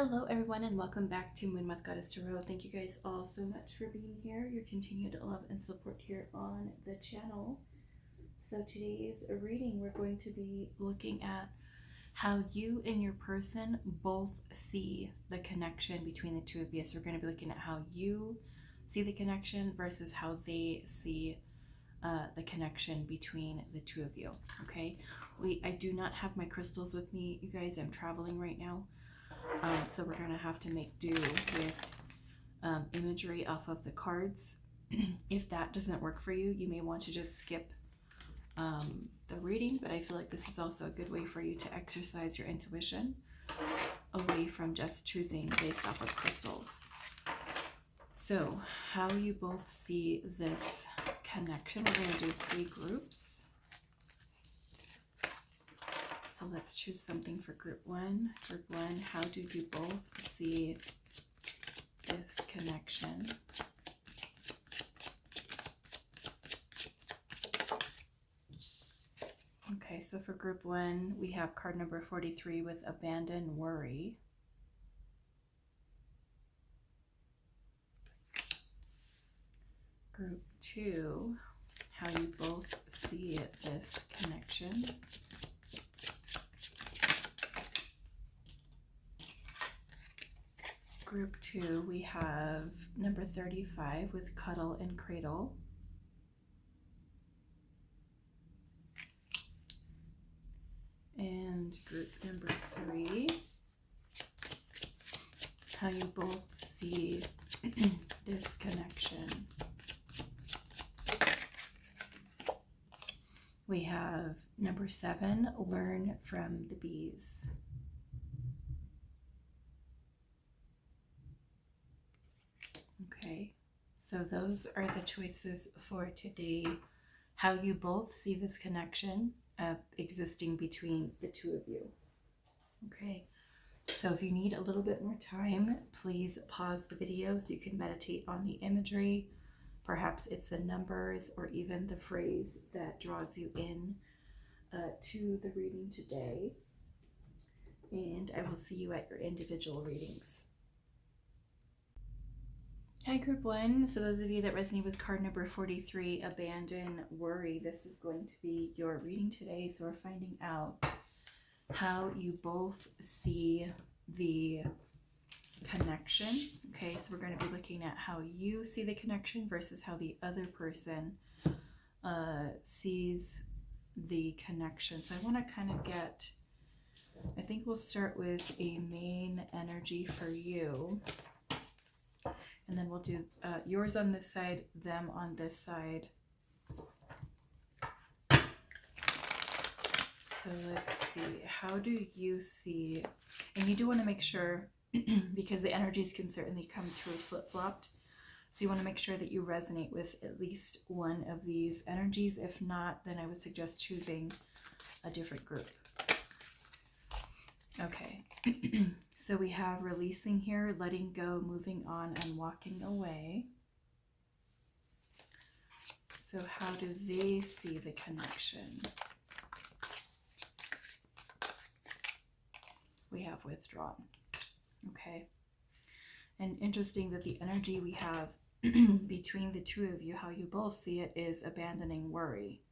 Hello everyone and welcome back to Moonmothgoddess Tarot. Thank you guys all so much for being here, your continued love and support here on the channel. So today's reading, we're going to be looking at how you and your person both see the connection between the two of you. So we're going to be looking at how you see the connection versus how they see the connection between the two of you. Okay, I do not have my crystals with me, you guys. I'm traveling right now. So we're going to have to make do with imagery off of the cards. If that doesn't work for you, you may want to just skip the reading, but I feel like this is also a good way for you to exercise your intuition away from just choosing based off of crystals. So how you both see this connection, we're going to do 3 groups. So let's choose something for group 1. Group 1, how do you both see this connection? Okay, so for group 1, we have card number 43 with abandon, worry. Group 2, how you both see this connection. Group 2, we have number 35 with Cuddle and Cradle. And group number 3, how you both see this connection. We have number 7, learn from the bees. Okay, so those are the choices for today. How you both see this connection existing between the two of you. Okay, so if you need a little bit more time, please pause the video so you can meditate on the imagery. Perhaps it's the numbers or even the phrase that draws you in to the reading today. And I will see you at your individual readings. Hi group 1, so those of you that resonate with card number 43, abandon, worry, this is going to be your reading today. So we're finding out how you both see the connection. Okay, so we're going to be looking at how you see the connection versus how the other person sees the connection. So I want to kind of get, I think we'll start with a main energy for you. And then we'll do yours on this side, them on this side. So let's see, how do you see, and you do want to make sure, because the energies can certainly come through flip-flopped, so you want to make sure that you resonate with at least one of these energies. If not, then I would suggest choosing a different group. Okay. So we have releasing here, letting go, moving on, and walking away. So how do they see the connection? We have withdrawn. Okay. And interesting that the energy we have between the two of you, how you both see it, is abandoning worry.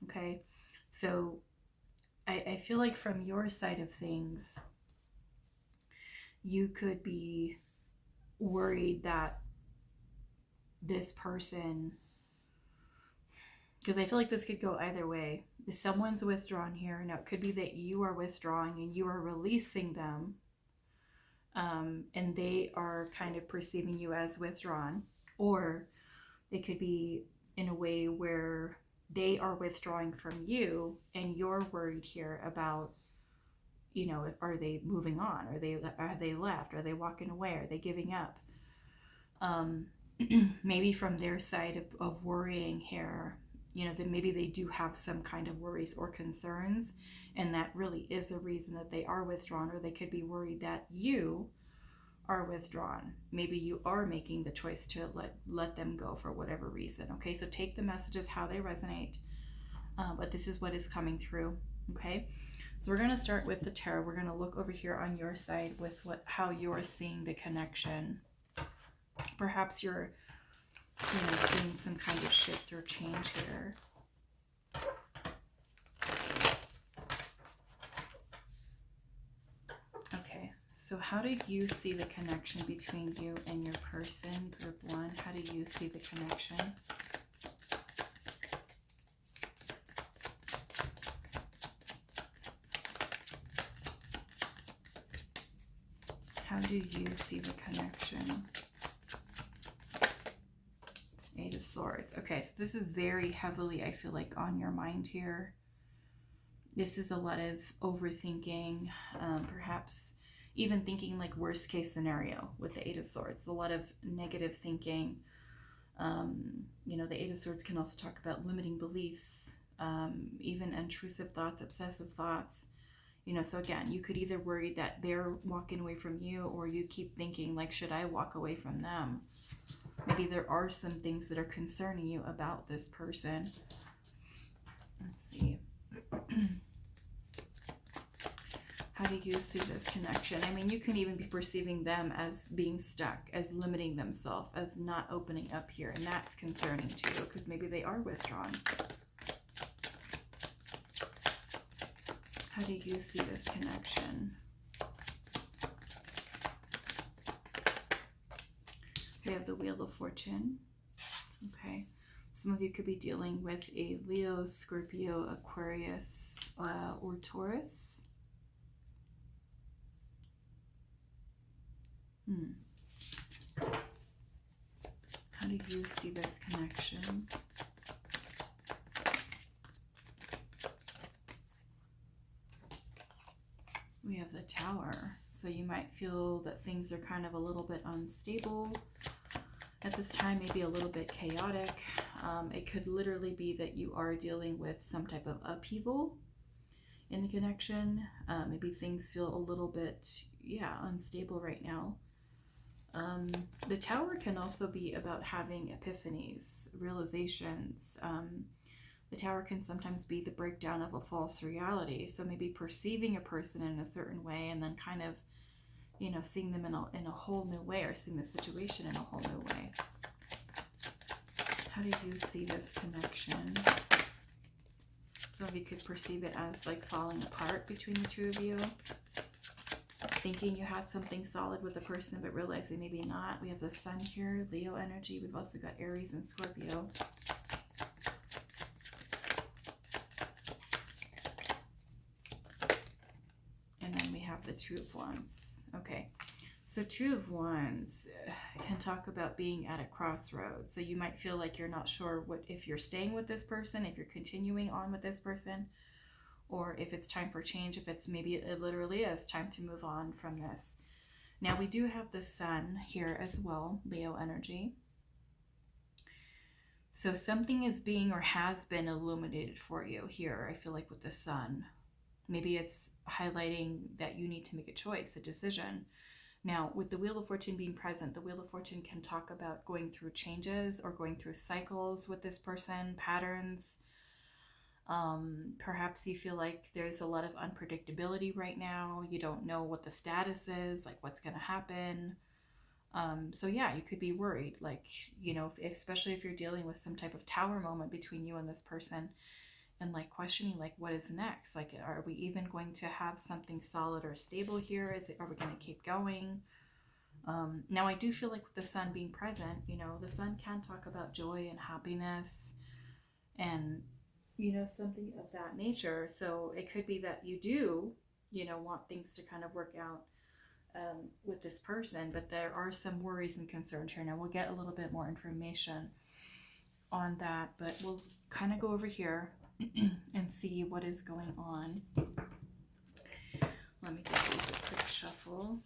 Okay. So I feel like from your side of things, you could be worried that this person, because I feel like this could go either way. If someone's withdrawn here, now it could be that you are withdrawing and you are releasing them, and they are kind of perceiving you as withdrawn, or it could be in a way where they are withdrawing from you and you're worried here about, you know, are they moving on? Are they left? Are they walking away? Are they giving up? Maybe from their side of worrying here, you know, that maybe they do have some kind of worries or concerns, and that really is a reason that they are withdrawn, or they could be worried that you are withdrawn. Maybe you are making the choice to let them go for whatever reason. Okay, so take the messages how they resonate, but this is what is coming through. Okay, So we're going to start with the tarot. We're going to look over here on your side with how you are seeing the connection. Perhaps you're, seeing some kind of shift or change here. Okay, so how do you see the connection between you and your person, group 1? How do you see the connection? How do you see the connection? Eight of Swords. Okay, so this is very heavily, I feel like, on your mind here. This is a lot of overthinking, perhaps even thinking like worst case scenario with the Eight of Swords. A lot of negative thinking. The Eight of Swords can also talk about limiting beliefs, even intrusive thoughts, obsessive thoughts. So again, you could either worry that they're walking away from you, or you keep thinking like, should I walk away from them? Maybe there are some things that are concerning you about this person. Let's see. How do you see this connection? I mean, you can even be perceiving them as being stuck, as limiting themselves, of not opening up here. And that's concerning to you because maybe they are withdrawn. How do you see this connection? We have the Wheel of Fortune. Okay. Some of you could be dealing with a Leo, Scorpio, Aquarius, or Taurus. How do you see this connection? We have the Tower. So you might feel that things are kind of a little bit unstable at this time, maybe a little bit chaotic. It could literally be that you are dealing with some type of upheaval in the connection. Maybe things feel a little bit, unstable right now. The Tower can also be about having epiphanies, realizations. The Tower can sometimes be the breakdown of a false reality. So maybe perceiving a person in a certain way and then kind of, seeing them in a whole new way, or seeing the situation in a whole new way. How do you see this connection? Some of you could perceive it as like falling apart between the two of you. Thinking you had something solid with a person, but realizing maybe not. We have the Sun here, Leo energy. We've also got Aries and Scorpio. And then we have the Two of Wands. Okay, so Two of Wands can talk about being at a crossroads. So you might feel like you're not sure if you're staying with this person, if you're continuing on with this person, or if it's time for change, if it's maybe it literally is time to move on from this. Now we do have the Sun here as well, Leo energy. So something is being or has been illuminated for you here, I feel like, with the Sun. Maybe it's highlighting that you need to make a choice, a decision. Now, with the Wheel of Fortune being present, the Wheel of Fortune can talk about going through changes or going through cycles with this person, patterns. Perhaps you feel like there's a lot of unpredictability right now. You don't know what the status is, like what's going to happen. So yeah, you could be worried, like, especially if you're dealing with some type of Tower moment between you and this person, and like questioning like what is next, like are we even going to have something solid or stable here? Are we going to keep going? Now I do feel like with the Sun being present, the Sun can talk about joy and happiness and something of that nature. So it could be that you do want things to kind of work out with this person, but there are some worries and concerns here. Now we'll get a little bit more information on that, but we'll kind of go over here and see what is going on. Let me give these a quick shuffle.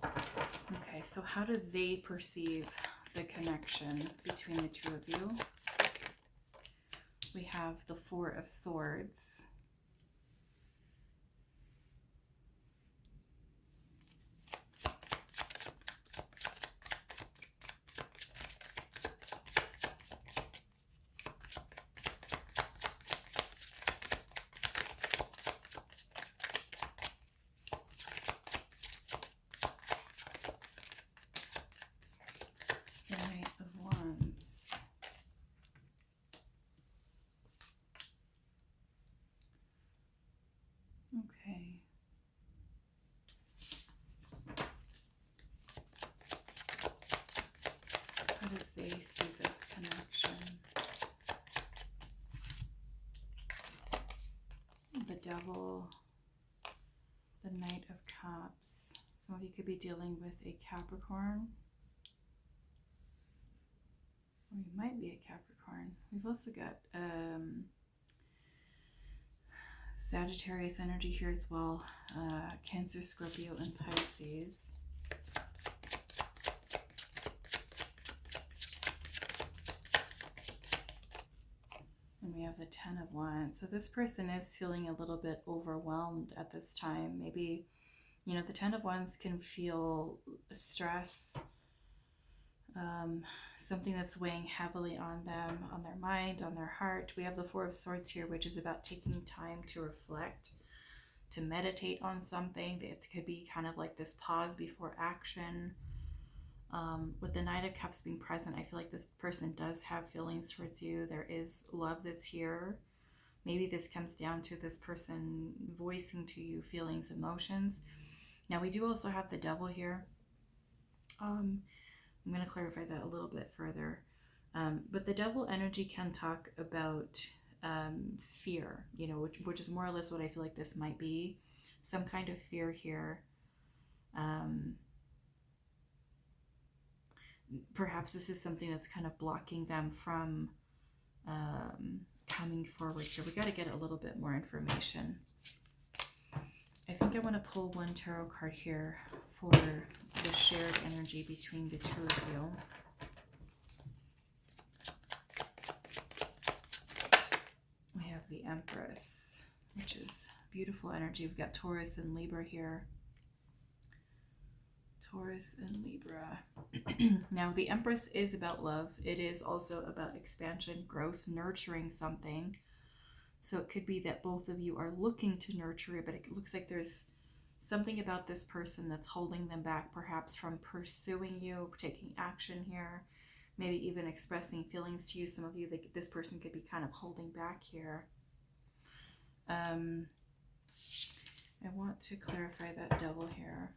Okay, so how do they perceive the connection between the two of you? We have the Four of Swords. Devil, the Knight of Cups. Some of you could be dealing with a Capricorn. Or you might be a Capricorn. We've also got Sagittarius energy here as well. Cancer, Scorpio, and Pisces. And we have the Ten of Wands. So this person is feeling a little bit overwhelmed at this time. Maybe, you know, the Ten of Wands can feel stress, something that's weighing heavily on them, on their mind, on their heart. We have the Four of Swords here, which is about taking time to reflect, to meditate on something. It could be kind of like this pause before action. With the Knight of Cups being present, I feel like this person does have feelings towards you. There is love that's here. Maybe this comes down to this person voicing to you feelings, emotions. Now we do also have the Devil here. I'm going to clarify that a little bit further. But the Devil energy can talk about fear, you know, which is more or less what I feel like this might be. Some kind of fear here. Perhaps this is something that's kind of blocking them from coming forward here. We got to get a little bit more information. I think I want to pull one tarot card here for the shared energy between the two of you. We have the Empress, which is beautiful energy. We've got Taurus and Libra here. Taurus and Libra. Now, the Empress is about love. It is also about expansion, growth, nurturing something. So it could be that both of you are looking to nurture it, but it looks like there's something about this person that's holding them back, perhaps from pursuing you, taking action here, maybe even expressing feelings to you. Some of you, this person could be kind of holding back here. I want to clarify that Devil here.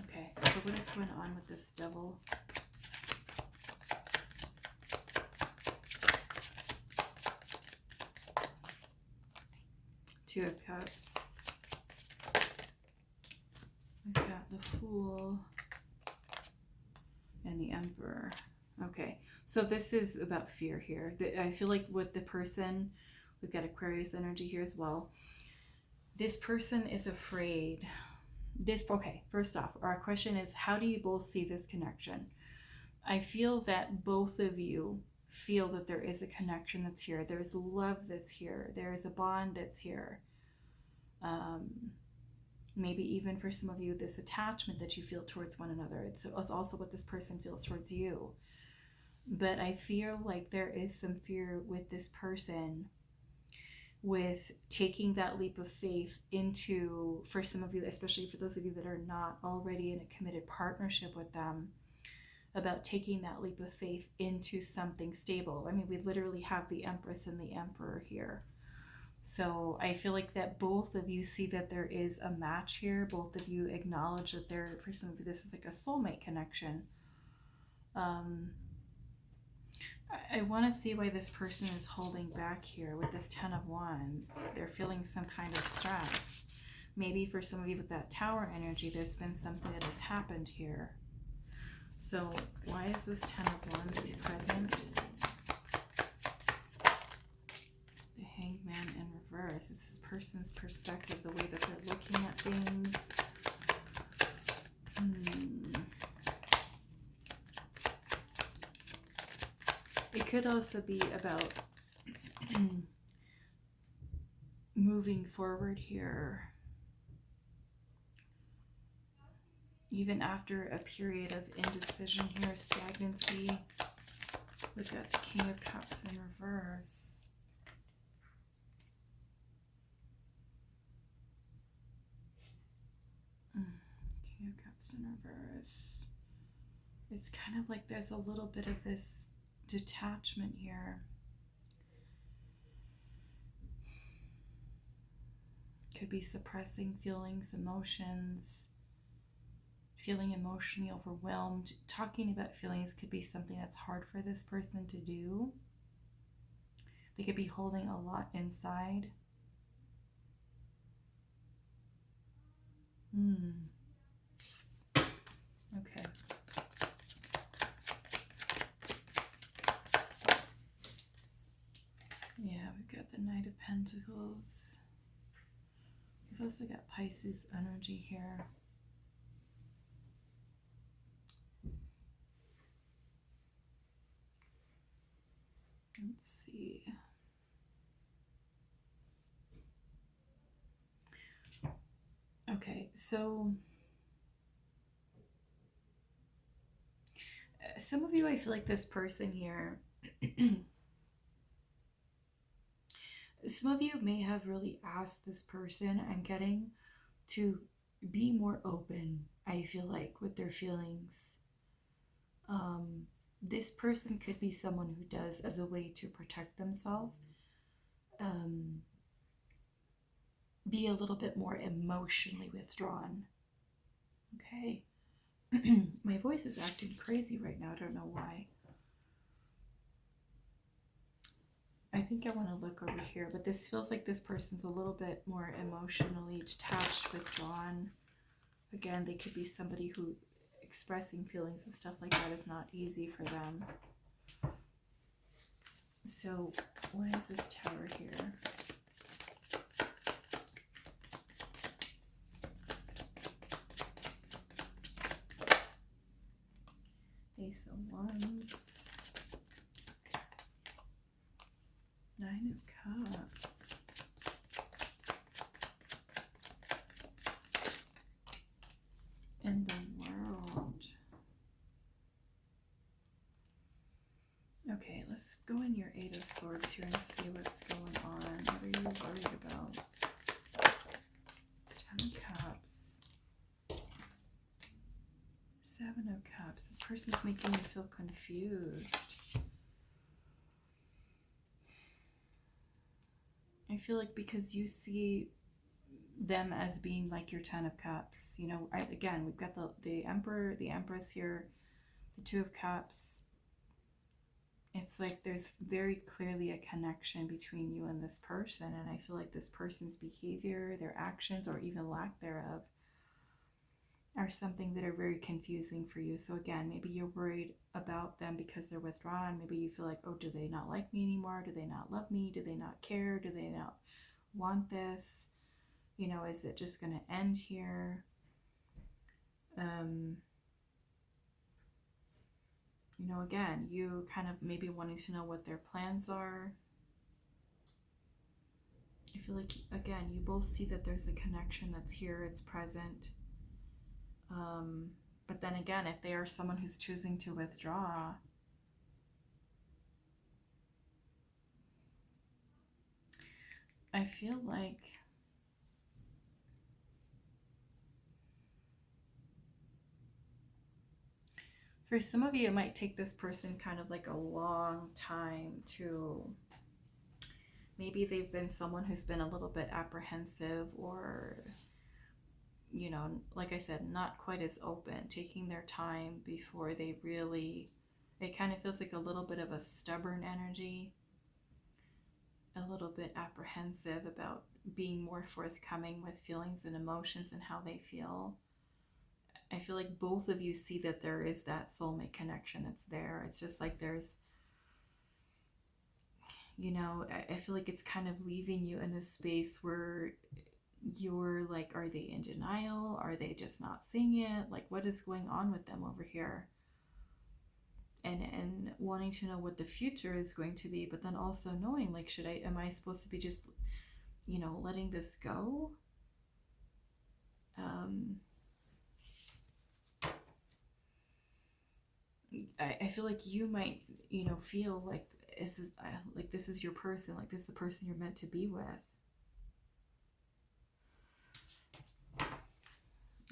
Okay, so what is going on with this Devil? Two of Cups. We've got the Fool and the Emperor. Okay, so this is about fear here. I feel like with the person, we've got Aquarius energy here as well. This person is afraid. Okay, first off, our question is, how do you both see this connection? I feel that both of you feel that there is a connection that's here. There's love that's here. There's a bond that's here. Maybe even for some of you, this attachment that you feel towards one another. It's also what this person feels towards you. But I feel like there is some fear with this person with taking that leap of faith into, for some of you, especially for those of you that are not already in a committed partnership with them, about taking that leap of faith into something stable. I mean, we literally have the Empress and the Emperor here. So I feel like that both of you see that there is a match here. Both of you acknowledge that for some of you, this is like a soulmate connection. I want to see why this person is holding back here with this Ten of Wands. They're feeling some kind of stress. Maybe for some of you with that Tower energy, there's been something that has happened here. So why is this Ten of Wands present? The Hangman in reverse. This is this person's perspective, the way that they're looking at things. It could also be about moving forward here, even after a period of indecision here, stagnancy. We've got the King of Cups in reverse. King of Cups in reverse. It's kind of like there's a little bit of this detachment here. Could be suppressing feelings, emotions, feeling emotionally overwhelmed. Talking about feelings could be something that's hard for this person to do. They could be holding a lot inside. Okay. Yeah, we've got the Knight of Pentacles. We've also got Pisces energy here. Let's see. Okay, so some of you, I feel like this person here, some of you may have really asked this person and getting to be more open, I feel like, with their feelings. This person could be someone who does, as a way to protect themselves, be a little bit more emotionally withdrawn. Okay. My voice is acting crazy right now. I don't know why. I think I want to look over here, but this feels like this person's a little bit more emotionally detached, withdrawn. Again, they could be somebody who expressing feelings and stuff like that is not easy for them. So why is this Tower here? Ace of Wands. Nine of Cups. And the World. Okay, let's go in your Eight of Swords here and see what's going on. What are you worried about? Ten of Cups. Seven of Cups. This person's making you feel confused. I feel like because you see them as being like your Ten of Cups. You know, again, we've got the Emperor, the Empress here, the Two of Cups. It's like there's very clearly a connection between you and this person. And I feel like this person's behavior, their actions, or even lack thereof, are something that are very confusing for you. So again, maybe you're worried about them because they're withdrawn. Maybe you feel like, oh, do they not like me anymore? Do they not love me? Do they not care? Do they not want this? You know, is it just going to end here? You know, again, you kind of maybe wanting to know what their plans are. I feel like, again, you both see that there's a connection that's here, it's present. But then again, if they are someone who's choosing to withdraw, I feel like for some of you, it might take this person kind of like a long time to, maybe they've been someone who's been a little bit apprehensive, or, you know, like I said, not quite as open, taking their time before they really, it kind of feels like a little bit of a stubborn energy, a little bit apprehensive about being more forthcoming with feelings and emotions and how they feel. I feel like both of you see that there is that soulmate connection that's there. It's just like there's, you know, I feel like it's kind of leaving you in a space where you're like, are they in denial? Are they just not seeing it? Like, what is going on with them over here? And wanting to know what the future is going to be, but then also knowing, like, am I supposed to be just, you know, letting this go? I feel like you might, you know, feel like this is your person, like this is the person you're meant to be with.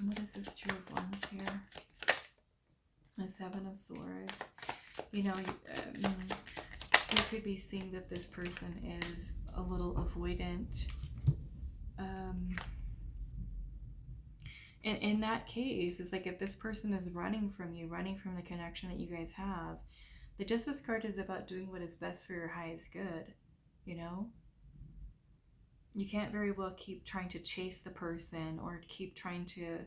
What is this Two of Wands here? The Seven of Swords. You know, you could be seeing that this person is a little avoidant. And in that case, it's like if this person is running from you, running from the connection that you guys have, the Justice card is about doing what is best for your highest good. you know? You can't very well keep trying to chase the person or keep trying to,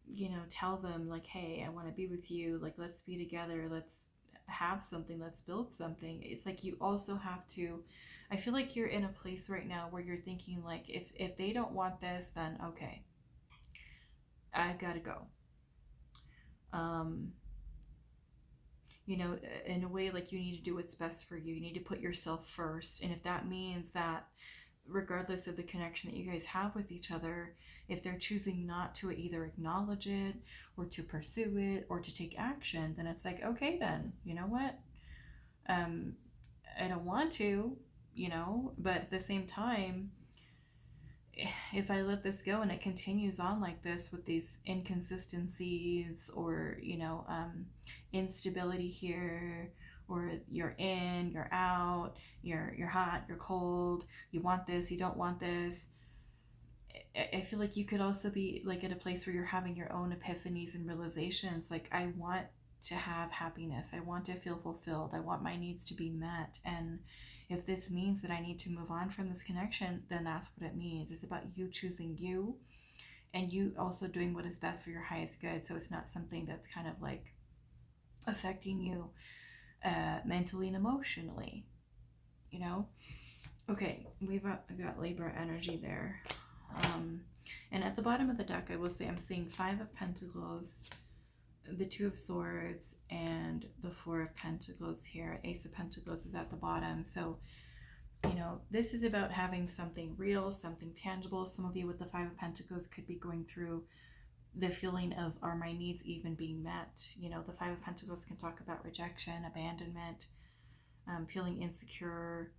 you know, tell them like, hey, I want to be with you. Like, let's be together. Let's have something. Let's build something. It's like you also have to, I feel like you're in a place right now where you're thinking like, if they don't want this, then okay, I've got to go. You know, in a way, like, you need to do what's best for you. You need to put yourself first. And if that means that regardless of the connection that you guys have with each other, if they're choosing not to either acknowledge it or to pursue it or to take action, then it's like, okay, then, you know what? I don't want to, you know, but at the same time, if I let this go and it continues on like this with these inconsistencies or, you know, instability here, or you're in, you're out, you're hot, you're cold, you want this, you don't want this. I feel like you could also be like at a place where you're having your own epiphanies and realizations. Like, I want to have happiness. I want to feel fulfilled. I want my needs to be met. And if this means that I need to move on from this connection, then that's what it means. It's about you choosing you and you also doing what is best for your highest good. So it's not something that's kind of like affecting you mentally and emotionally, you know? Okay, we've got Libra energy there. And at the bottom of the deck, I will say I'm seeing 5 of Pentacles, the 2 of Swords, and the 4 of Pentacles here. Ace of Pentacles is at the bottom. So, you know, this is about having something real, something tangible. Some of you with the 5 of Pentacles could be going through the feeling of, are my needs even being met? You know, the 5 of Pentacles can talk about rejection, abandonment, feeling insecure.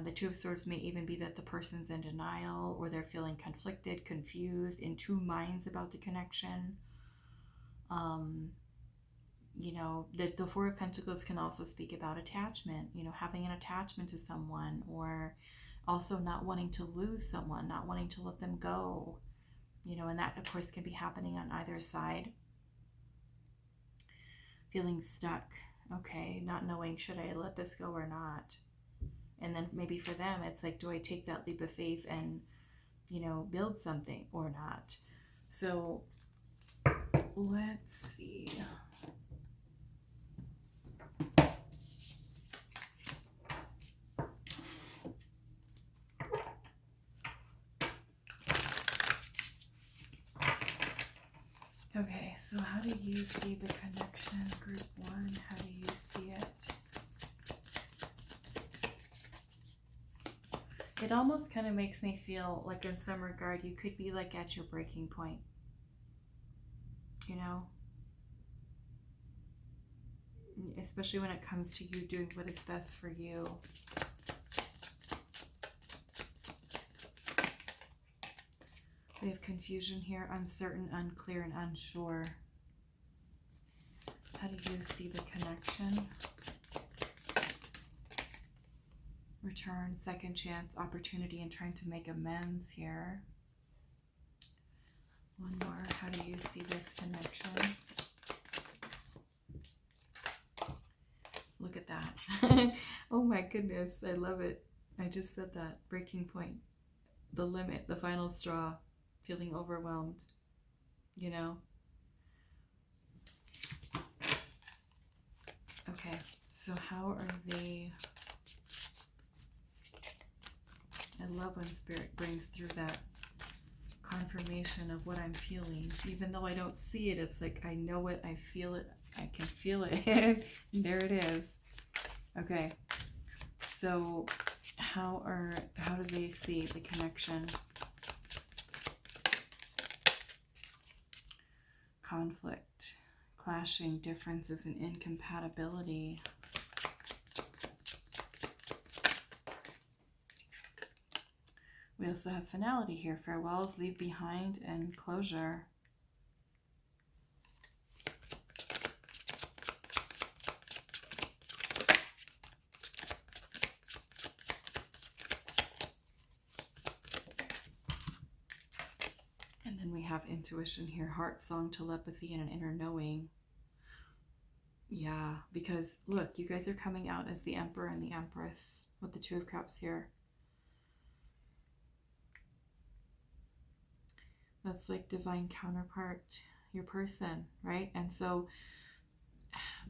The 2 of Swords may even be that the person's in denial, or they're feeling conflicted, confused, in 2 minds about the connection. You know, the 4 of Pentacles can also speak about attachment, you know, having an attachment to someone, or also not wanting to lose someone, not wanting to let them go, you know, and that of course can be happening on either side. Feeling stuck, okay, not knowing, should I let this go or not? And then maybe for them, it's like, do I take that leap of faith and, you know, build something or not? So let's see. Okay, so how do you see the connection, group 1? How do you see it? It almost kind of makes me feel like in some regard you could be like at your breaking point, you know? Especially when it comes to you doing what is best for you. We have confusion here, uncertain, unclear, and unsure. How do you see the connection? Return, second chance, opportunity, and trying to make amends here. One more. How do you see this connection? Look at that. Oh my goodness, I love it. I just said that. Breaking point. The limit, the final straw. Feeling overwhelmed, you know? Okay, so how are they... I love when Spirit brings through that confirmation of what I'm feeling. Even though I don't see it, it's like I know it, I feel it, I can feel it. There it is. Okay, so how do they see the connection? Conflict, clashing, differences, and incompatibility. We also have finality here. Farewells, leave behind, and closure. And then we have intuition here. Heart, song, telepathy, and an inner knowing. Yeah, because look, you guys are coming out as the Emperor and the Empress with the Two of Cups here. That's like divine counterpart, your person, right? And so,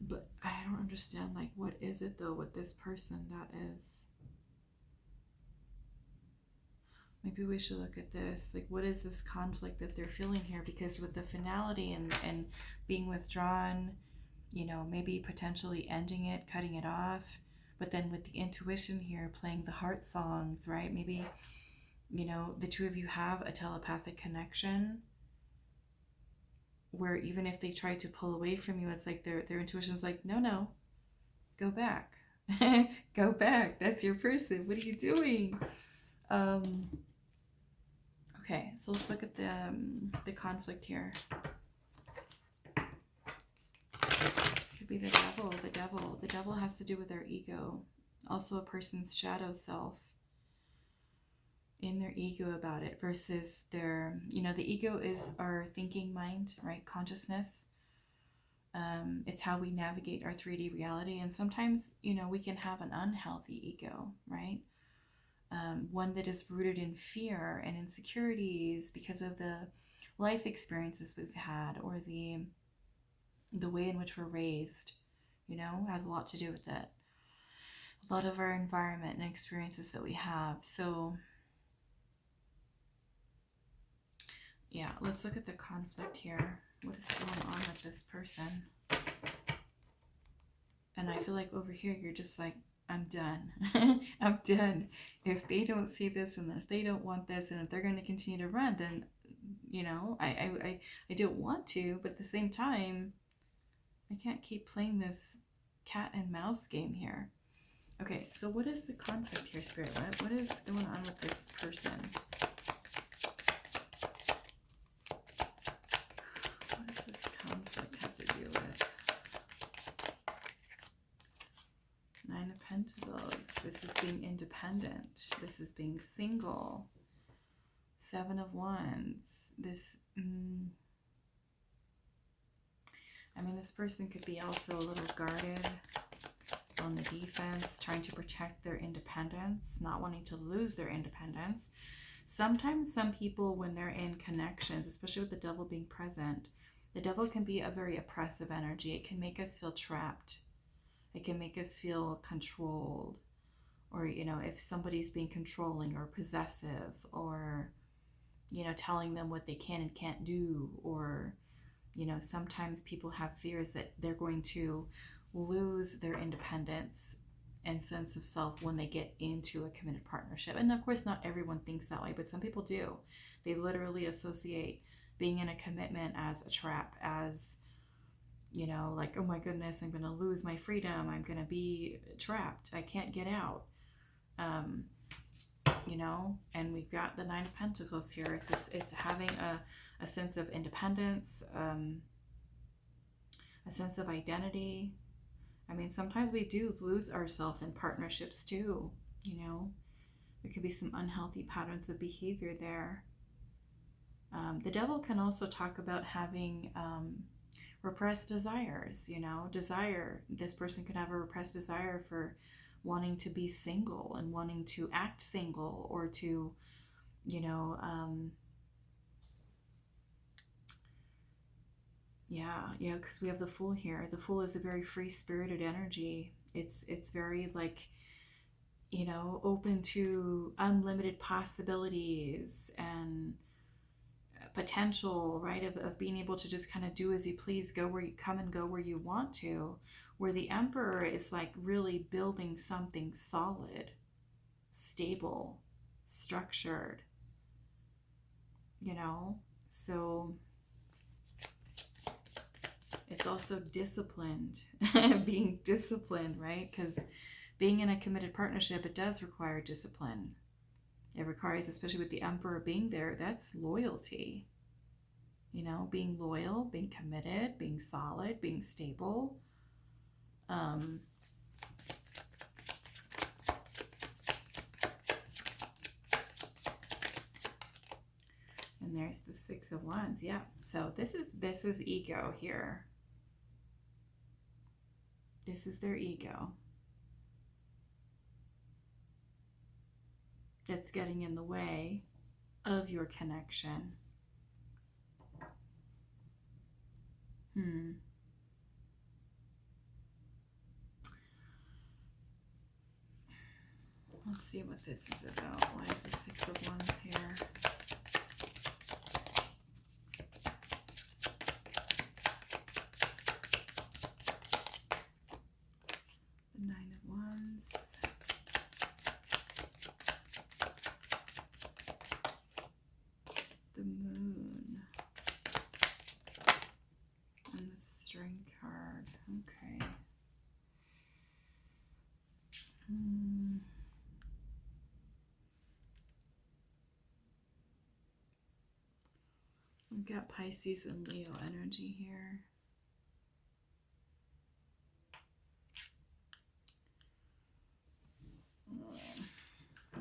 but I don't understand, like, what is it though with this person that is... Maybe we should look at this. Like, what is this conflict that they're feeling here? Because with the finality and being withdrawn, you know, maybe potentially ending it, cutting it off. But then with the intuition here, playing the heart songs, right? Maybe, you know, the two of you have a telepathic connection where even if they try to pull away from you, it's like their intuition's like, no, go back. Go back. That's your person. What are you doing? Okay, so let's look at the conflict here. Could be the devil. The devil has to do with our ego. Also a person's shadow self. In their ego about it versus their, you know, the ego is our thinking mind, right? Consciousness. It's how we navigate our 3D reality. And sometimes, you know, we can have an unhealthy ego, right? One that is rooted in fear and insecurities because of the life experiences we've had, or the way in which we're raised, you know, has a lot to do with it. A lot of our environment and experiences that we have. So yeah, let's look at the conflict here. What is going on with this person? And I feel like over here, you're just like, I'm done. I'm done. If they don't see this, and if they don't want this, and if they're going to continue to run, then, you know, I don't want to, but at the same time, I can't keep playing this cat and mouse game here. Okay, so what is the conflict here, Spirit? What is going on with this person? What does this conflict have to do with? Nine of Pentacles. This is being independent. This is being single. Seven of Wands. This... I mean, this person could be also a little guarded, on the defense, trying to protect their independence, not wanting to lose their independence. Sometimes some people, when they're in connections, especially with the devil being present, the devil can be a very oppressive energy. It can make us feel trapped. It can make us feel controlled. Or, you know, if somebody's being controlling or possessive, or, you know, telling them what they can and can't do, or, you know, sometimes people have fears that they're going to lose their independence and sense of self when they get into a committed partnership. And of course, not everyone thinks that way, but some people do. They literally associate being in a commitment as a trap, as, you know, like, oh my goodness, I'm going to lose my freedom. I'm going to be trapped. I can't get out. You know, and we've got the Nine of Pentacles here. It's having a sense of independence, a sense of identity. I mean, sometimes we do lose ourselves in partnerships too, you know. There could be some unhealthy patterns of behavior there. The devil can also talk about having repressed desires, you know. This person could have a repressed desire for wanting to be single and wanting to act single, or to, you know, yeah, because we have the Fool here. The Fool is a very free-spirited energy. It's very, like, you know, open to unlimited possibilities and potential, right, of being able to just kind of do as you please, go where you come and go where you want to. Where the Emperor is like really building something solid, stable, structured, you know. So it's also disciplined, being disciplined, right? Because being in a committed partnership, it does require discipline. It requires, especially with the Emperor being there, that's loyalty. You know, being loyal, being committed, being solid, being stable. And there's the Six of Wands. Yeah. So this is ego here. this is their ego that's getting in the way of your connection. Let's see what this is about. Why is the Six of Wands here? The Nine of Wands. The Moon. And the Strength card. Okay. We've got Pisces and Leo energy here.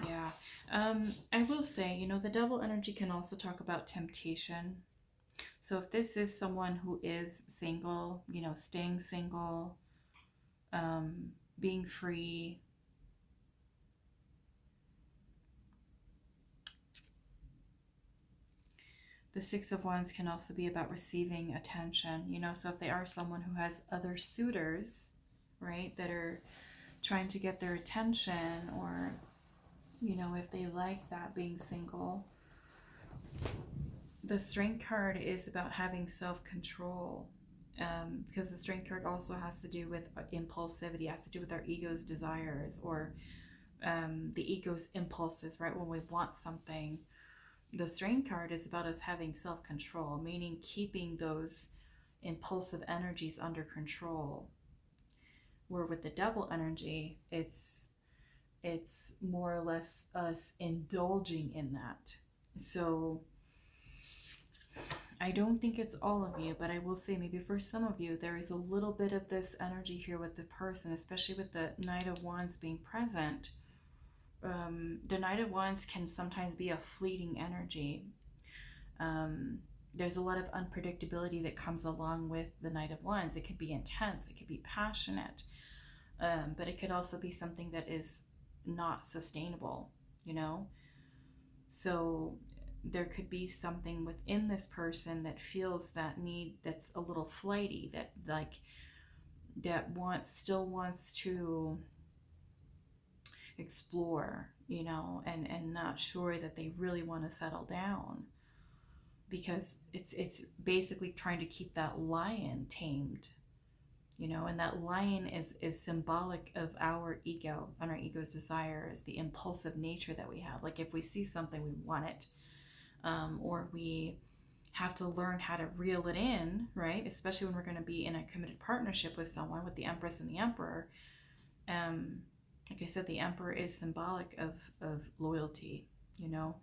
Yeah. I will say, you know, the Devil energy can also talk about temptation. So if this is someone who is single, you know, staying single, being free, the Six of Wands can also be about receiving attention, you know, so if they are someone who has other suitors, right, that are trying to get their attention, or, you know, if they like that being single. The Strength card is about having self-control, because the Strength card also has to do with impulsivity, has to do with our ego's desires, or the ego's impulses, right, when we want something. The Strength card is about us having self-control, meaning keeping those impulsive energies under control. Where with the Devil energy, it's more or less us indulging in that. So I don't think it's all of you, but I will say maybe for some of you, there is a little bit of this energy here with the person, especially with the Knight of Wands being present. The Knight of Wands can sometimes be a fleeting energy. There's a lot of unpredictability that comes along with the Knight of Wands. It could be intense, it could be passionate, but it could also be something that is not sustainable, you know? So there could be something within this person that feels that need, that's a little flighty, that still wants to explore, you know, and not sure that they really want to settle down, because it's basically trying to keep that lion tamed, you know, and that lion is symbolic of our ego and our ego's desires, the impulsive nature that we have. Like if we see something, we want it, or we have to learn how to reel it in, right? Especially when we're going to be in a committed partnership with someone, with the Empress and the Emperor. Like I said, the Emperor is symbolic of loyalty, you know,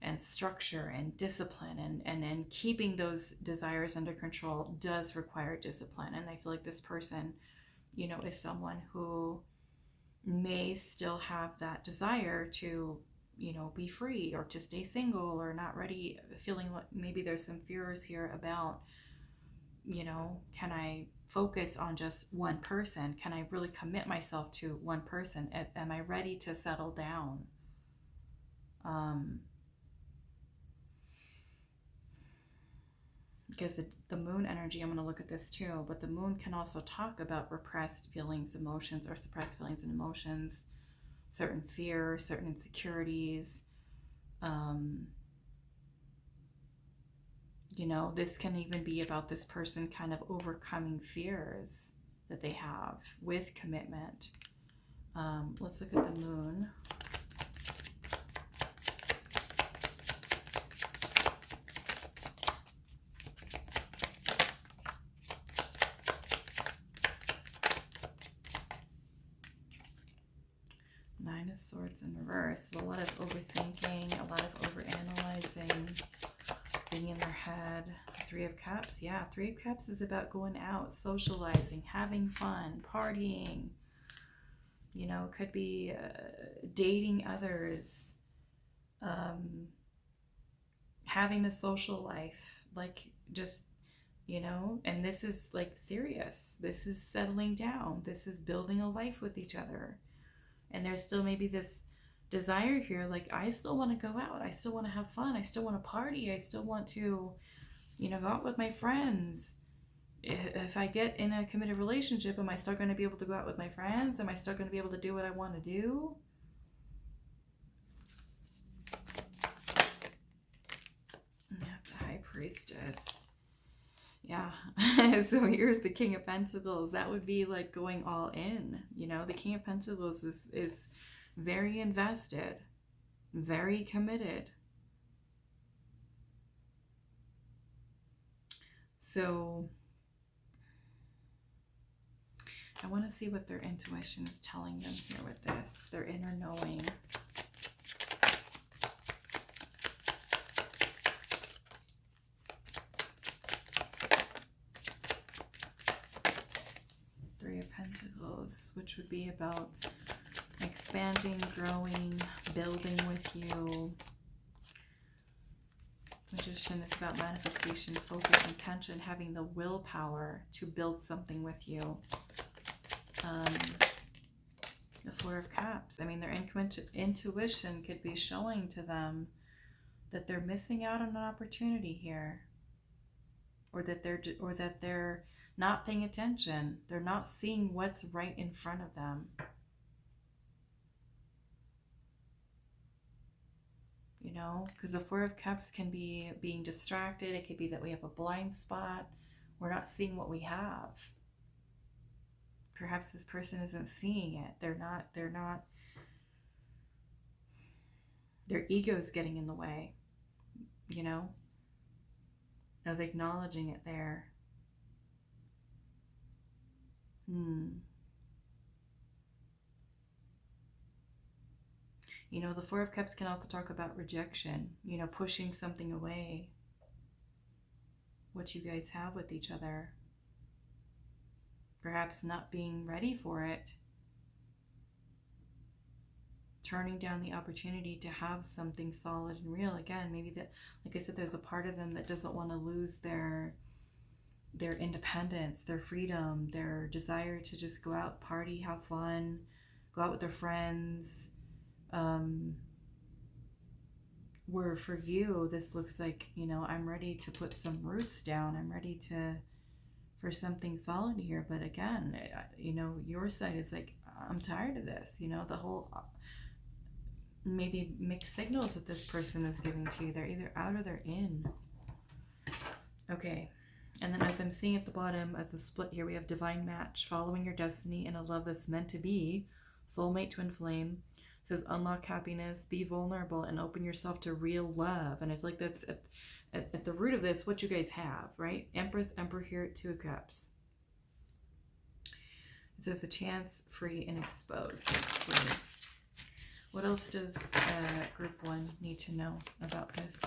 and structure and discipline, and keeping those desires under control does require discipline. And I feel like this person, you know, is someone who may still have that desire to, you know, be free, or to stay single, or not ready, feeling like maybe there's some fears here about, you know, can I focus on just one person? Can I really commit myself to one person? Am I ready to settle down? Because the Moon energy, I'm going to look at this too, but the Moon can also talk about repressed feelings, emotions, or suppressed feelings and emotions, certain fear, certain insecurities. You know, this can even be about this person kind of overcoming fears that they have with commitment. Let's look at the Moon. Nine of Swords in reverse. A lot of overthinking, a lot of overanalyzing, being in their head. Three of Cups. Yeah, Three of Cups is about going out, socializing, having fun, partying. You know, could be dating others, having a social life, like just, you know, and this is like serious. This is settling down. This is building a life with each other. And there's still maybe this desire here, like, I still want to go out. I still want to have fun. I still want to party. I still want to, you know, go out with my friends. If I get in a committed relationship, am I still going to be able to go out with my friends? Am I still going to be able to do what I want to do? Yeah, the High Priestess. Yeah. So here's the King of Pentacles. That would be like going all in. You know, the King of Pentacles is very invested, very committed. So I want to see what their intuition is telling them here with this, their inner knowing. Three of Pentacles, which would be about expanding, growing, building with you. Magician is about manifestation, focus, intention, having the willpower to build something with you. The Four of Cups. I mean, their intuition could be showing to them that they're missing out on an opportunity here, or that they're not paying attention. They're not seeing what's right in front of them. You know, because the Four of Cups can be being distracted. It could be that we have a blind spot. We're not seeing what we have. Perhaps this person isn't seeing it. They're not, their ego is getting in the way, you know, of acknowledging it there. You know, the Four of Cups can also talk about rejection, you know, pushing something away, what you guys have with each other. Perhaps not being ready for it. Turning down the opportunity to have something solid and real. Again, maybe that, like I said, there's a part of them that doesn't want to lose their independence, their freedom, their desire to just go out, party, have fun, go out with their friends. Where for you, this looks like, you know, I'm ready to put some roots down. I'm ready for something solid here. But again, you know, your side is like, I'm tired of this, you know, the whole maybe mixed signals that this person is giving to you. They're either out or they're in. Okay. And then as I'm seeing at the bottom of the split here, we have divine match, following your destiny in a love that's meant to be, soulmate twin flame. It says unlock happiness, be vulnerable, and open yourself to real love. And I feel like that's at the root of this, what you guys have, right? Empress, Emperor here, Two of Cups. It says the chance, free, and exposed. Let's see. What else does group 1 need to know about this?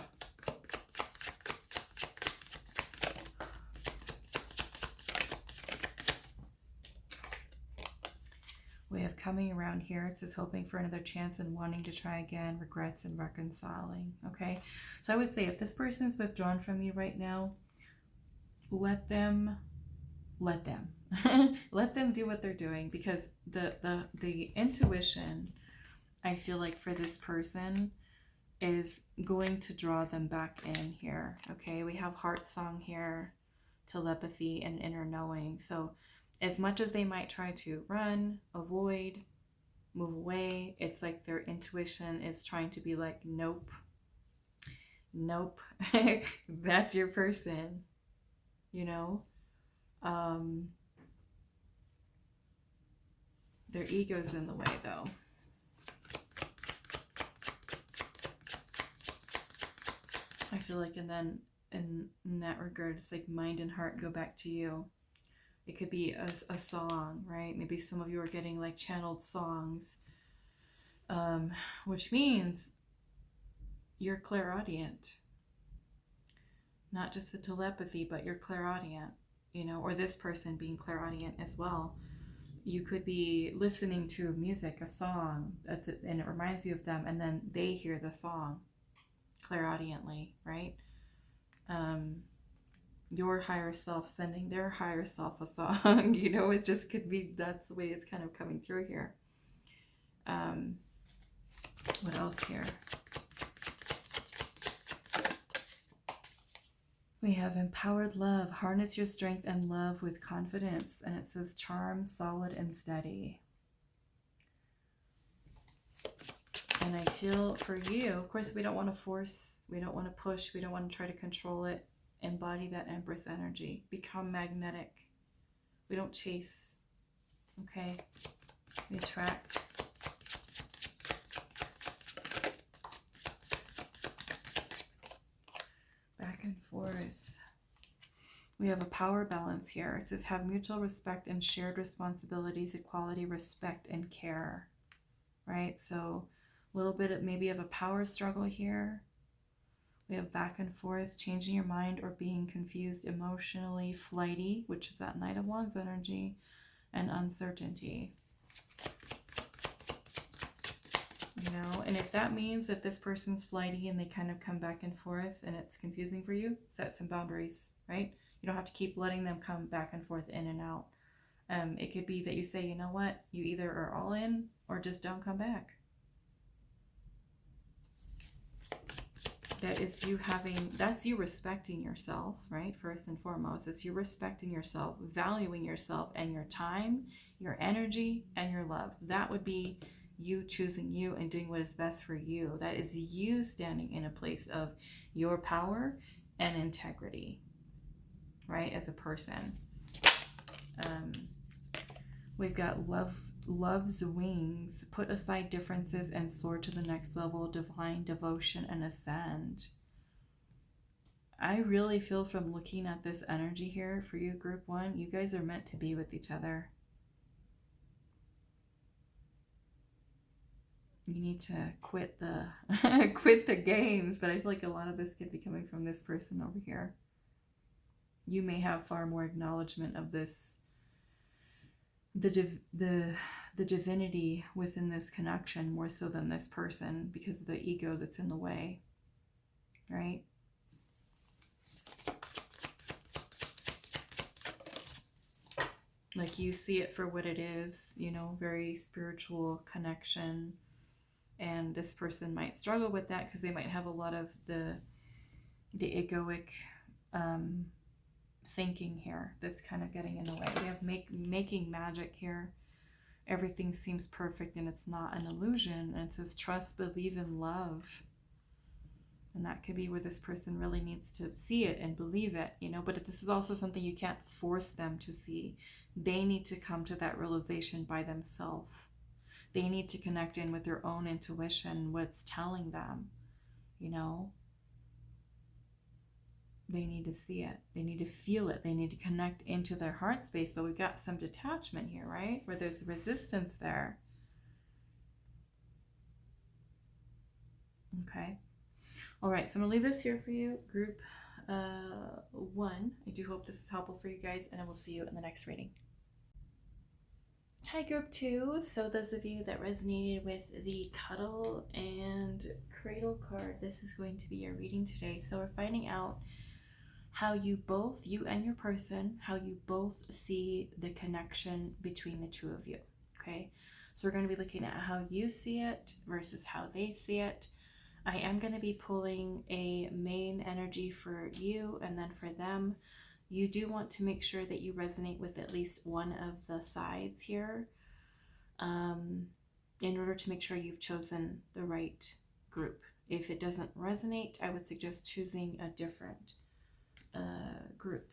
We have coming around here. It says hoping for another chance and wanting to try again, regrets and reconciling. Okay, so I would say if this person is withdrawn from you right now, let them let them do what they're doing, because the intuition, I feel like for this person, is going to draw them back in here. Okay, we have heart song here, telepathy, and inner knowing. So as much as they might try to run, avoid, move away, it's like their intuition is trying to be like, nope, nope, that's your person, you know? Their ego's in the way though. I feel like, and then in that regard, it's like mind and heart go back to you. It could be a song, right? Maybe some of you are getting like channeled songs, which means you're clairaudient. Not just the telepathy, but you're clairaudient, you know, or this person being clairaudient as well. You could be listening to music, a song, and it reminds you of them, and then they hear the song clairaudiently, right? your higher self sending their higher self a song. You know, it just could be, that's the way it's kind of coming through here. What else here? We have empowered love. Harness your strength and love with confidence. And it says charm, solid and steady. And I feel for you, of course, we don't want to force, we don't want to push, we don't want to try to control it. Embody that Empress energy. Become magnetic. We don't chase. Okay? We attract. Back and forth. We have a power balance here. It says have mutual respect and shared responsibilities, equality, respect, and care. Right? So a little bit of maybe of a power struggle here. We have back and forth, changing your mind or being confused, emotionally flighty, which is that Knight of Wands energy, and uncertainty. You know, and if that means that this person's flighty and they kind of come back and forth and it's confusing for you, set some boundaries, right? You don't have to keep letting them come back and forth in and out. It could be that you say, you know what, you either are all in or just don't come back. That is you having, that's you respecting yourself, right? First and foremost, it's you respecting yourself, valuing yourself and your time, your energy, and your love. That would be you choosing you and doing what is best for you. That is you standing in a place of your power and integrity, right? As a person. We've got love's wings. Put aside differences and soar to the next level. Divine devotion and ascend. I really feel from looking at this energy here for you, group one, you guys are meant to be with each other. You need to quit the quit the games, but I feel like a lot of this could be coming from this person over here. You may have far more acknowledgement of this, the divinity within this connection more so than this person because of the ego that's in the way, right? Like you see it for what it is, you know, very spiritual connection. And this person might struggle with that because they might have a lot of the egoic thinking here that's kind of getting in the way. We have making magic here. Everything seems perfect and it's not an illusion. And it says trust, believe, and love. And that could be where this person really needs to see it and believe it, you know. But this is also something you can't force them to see. They need to come to that realization by themselves. They need to connect in with their own intuition, what's telling them, you know. They need to see it. They need to feel it. They need to connect into their heart space. But we've got some detachment here, right? Where there's resistance there. Okay. All right. So I'm going to leave this here for you, group one. I do hope this is helpful for you guys, and I will see you in the next reading. Hi, group two. So those of you that resonated with the Cuddle and Cradle card, this is going to be your reading today. So we're finding out how you both, you and your person, how you both see the connection between the two of you, okay? So we're going to be looking at how you see it versus how they see it. I am going to be pulling a main energy for you and then for them. You do want to make sure that you resonate with at least one of the sides here in order to make sure you've chosen the right group. If it doesn't resonate, I would suggest choosing a different group.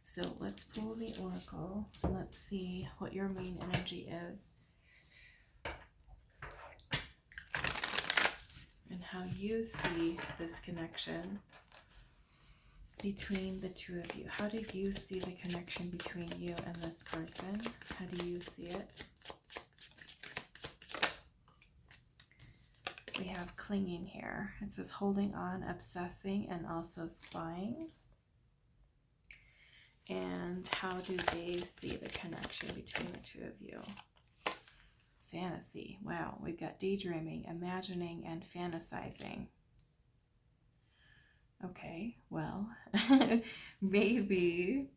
So let's pull the oracle and let's see what your main energy is and how you see this connection between the two of you. How do you see the connection between you and this person? How do you see it? We have clinging here. It says holding on, obsessing, and also spying. And how do they see the connection between the two of you? Fantasy. Wow, we've got daydreaming, imagining, and fantasizing. Okay, well, maybe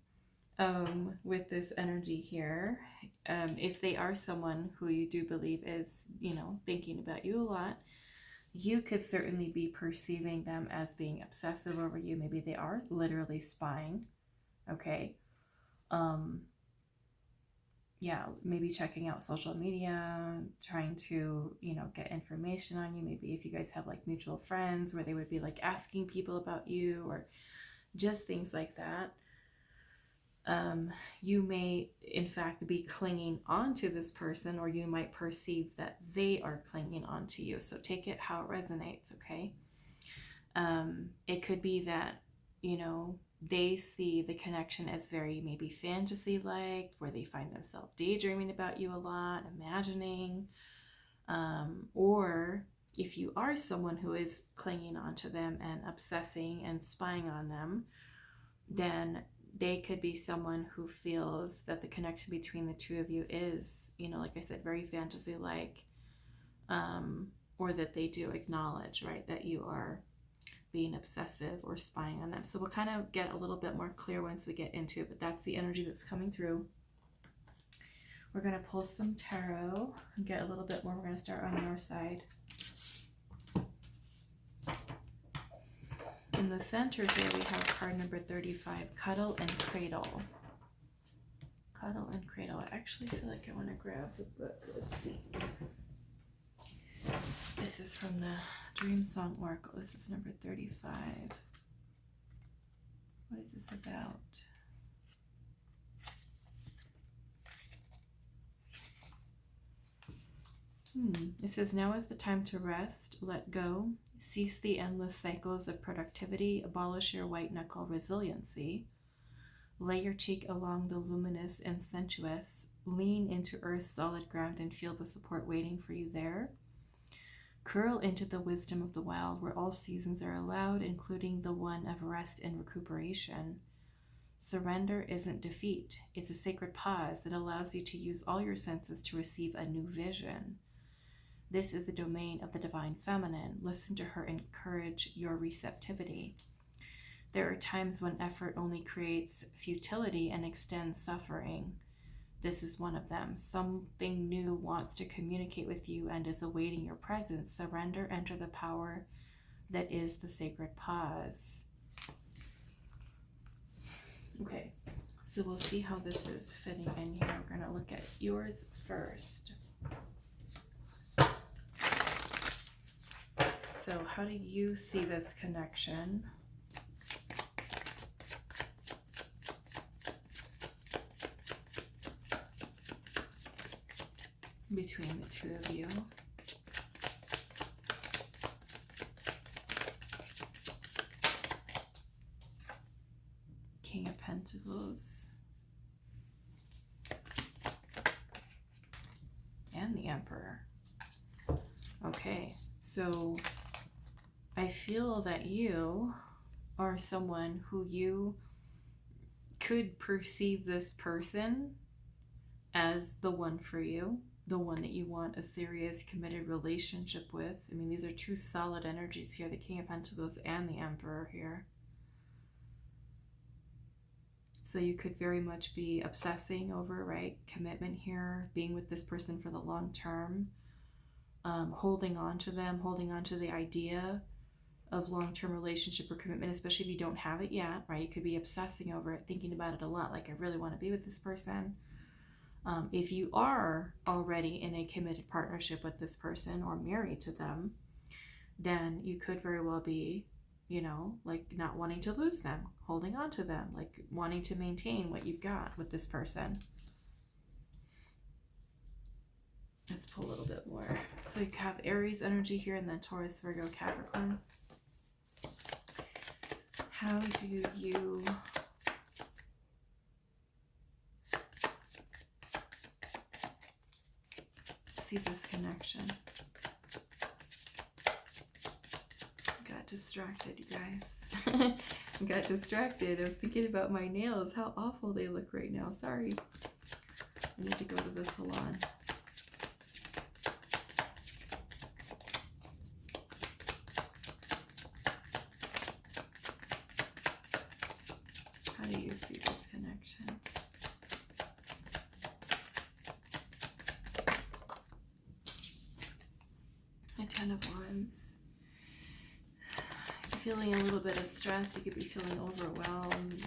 with this energy here, if they are someone who you do believe is, thinking about you a lot, you could certainly be perceiving them as being obsessive over you. Maybe they are literally spying. Okay. Yeah, maybe checking out social media, trying to, get information on you. Maybe if you guys have like mutual friends where they would be like asking people about you or just things like that. You may in fact be clinging on to this person, or you might perceive that they are clinging on to you. So take it how it resonates, okay? It could be that, they see the connection as very maybe fantasy-like, where they find themselves daydreaming about you a lot, imagining, or if you are someone who is clinging on to them and obsessing and spying on them, then they could be someone who feels that the connection between the two of you is, like I said, very fantasy-like, or that they do acknowledge, right, that you are being obsessive or spying on them. So we'll kind of get a little bit more clear once we get into it, but that's the energy that's coming through. We're going to pull some tarot and get a little bit more. We're going to start on your side. In the center here, we have card number 35, Cuddle and Cradle. Cuddle and Cradle. I actually feel like I want to grab the book. Let's see. This is from the Dream Song Oracle. This is number 35. What is this about? It says, now is the time to rest, let go, cease the endless cycles of productivity, abolish your white knuckle resiliency, lay your cheek along the luminous and sensuous, lean into earth's solid ground and feel the support waiting for you there. Curl into the wisdom of the wild where all seasons are allowed, including the one of rest and recuperation. Surrender isn't defeat. It's a sacred pause that allows you to use all your senses to receive a new vision. This is the domain of the divine feminine. Listen to her and encourage your receptivity. There are times when effort only creates futility and extends suffering. This is one of them. Something new wants to communicate with you and is awaiting your presence. Surrender, enter the power that is the sacred pause. Okay, so we'll see how this is fitting in here. We're going to look at yours first. So how do you see this connection? Between the two of you. King of Pentacles. And the Emperor. Okay, so I feel that you are someone who you could perceive this person as the one for you, the one that you want a serious, committed relationship with. I mean, these are two solid energies here, the King of Pentacles and the Emperor here. So you could very much be obsessing over, right, commitment here, being with this person for the long term, holding on to them, holding on to the idea of long-term relationship or commitment, especially if you don't have it yet, right? You could be obsessing over it, thinking about it a lot, like I really want to be with this person. If you are already in a committed partnership with this person or married to them, then you could very well be, like not wanting to lose them, holding on to them, like wanting to maintain what you've got with this person. Let's pull a little bit more. So you have Aries energy here and then Taurus, Virgo, Capricorn. How do you see this connection? Got distracted, you guys. Got distracted. I was thinking about my nails, how awful they look right now. Sorry. I need to go to the salon. How do you see this connection? The Ten of Wands. You're feeling a little bit of stress. You could be feeling overwhelmed,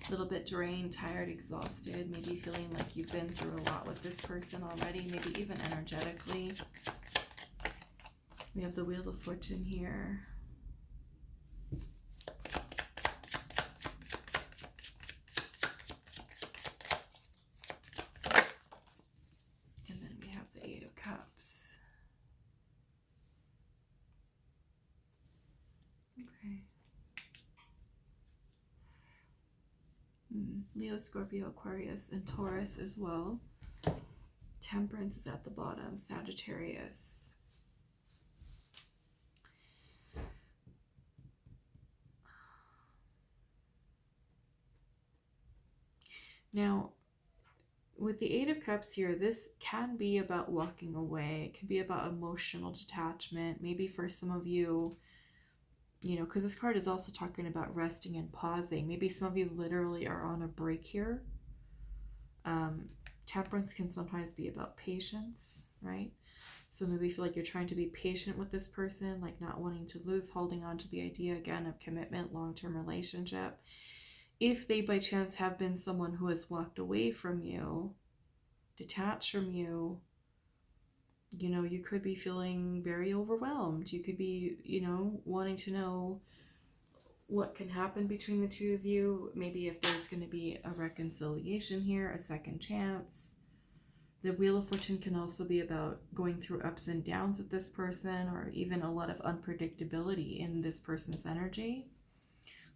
a little bit drained, tired, exhausted. Maybe feeling like you've been through a lot with this person already, maybe even energetically. We have the Wheel of Fortune here. And then we have the Eight of Cups. Okay. Leo, Scorpio, Aquarius, and Taurus as well. Temperance is at the bottom. Sagittarius. Now, with the Eight of Cups here, this can be about walking away. It can be about emotional detachment. Maybe for some of you, you know, because this card is also talking about resting and pausing. Maybe some of you literally are on a break here. Temperance can sometimes be about patience, right? So maybe you feel like you're trying to be patient with this person, like not wanting to lose, holding on to the idea again of commitment, long-term relationship. If they by chance have been someone who has walked away from you, detached from you, you know, you could be feeling very overwhelmed. You could be, you know, wanting to know what can happen between the two of you. Maybe if there's going to be a reconciliation here, a second chance. The Wheel of Fortune can also be about going through ups and downs with this person, or even a lot of unpredictability in this person's energy.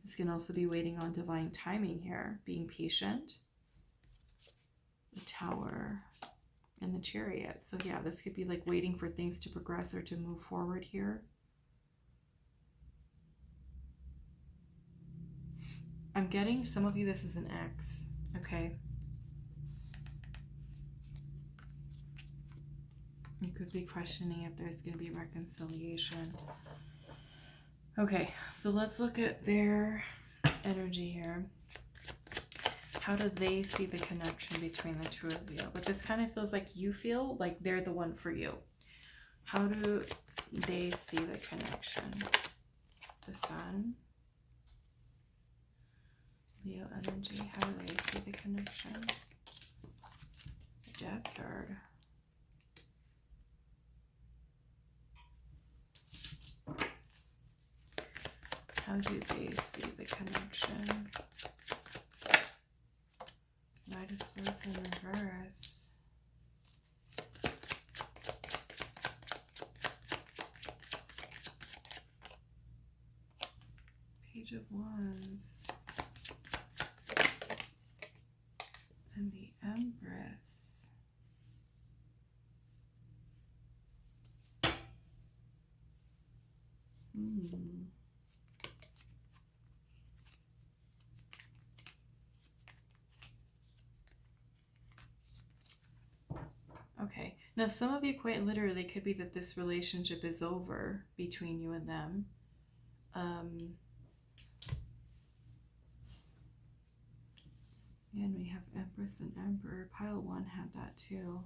This can also be waiting on divine timing here, being patient. The Tower and the Chariot. So yeah, this could be like waiting for things to progress or to move forward here. I'm getting some of you, this is an ex, okay? You could be questioning if there's going to be reconciliation. Okay, so let's look at their energy here. How do they see the connection between the two of you? But this kind of feels like you feel like they're the one for you. How do they see the connection? The Sun. Leo energy. How do they see the connection? The Death card. How do they see the connection? Knight of Swords in reverse. Page of Wands. And the Empress. Okay, now some of you quite literally could be that this relationship is over between you and them. And we have Empress and Emperor. Pile 1 had that too.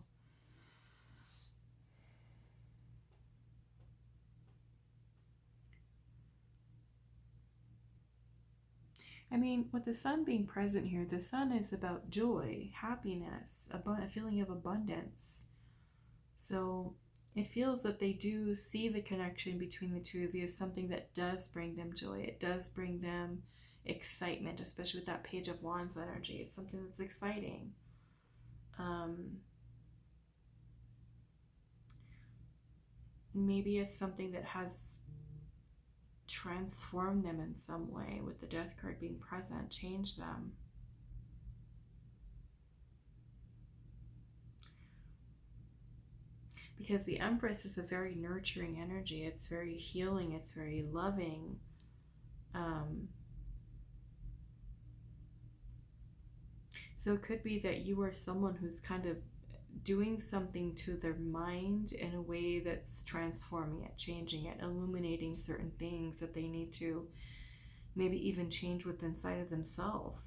I mean, with the Sun being present here, the Sun is about joy, happiness, a feeling of abundance. So it feels that they do see the connection between the two of you as something that does bring them joy. It does bring them excitement, especially with that Page of Wands energy. It's something that's exciting. Maybe it's something that has transformed them in some way, with the Death card being present, change them. Because the Empress is a very nurturing energy. It's very healing. It's very loving. So it could be that you are someone who's kind of doing something to their mind in a way that's transforming it, changing it, illuminating certain things that they need to maybe even change within inside of themselves.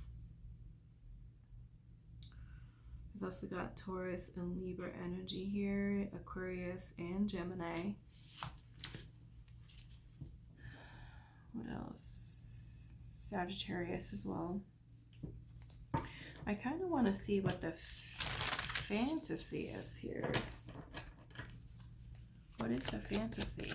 We've also got Taurus and Libra energy here, Aquarius and Gemini. What else? Sagittarius as well. I kind of want to see what the fantasy is here. What is the fantasy?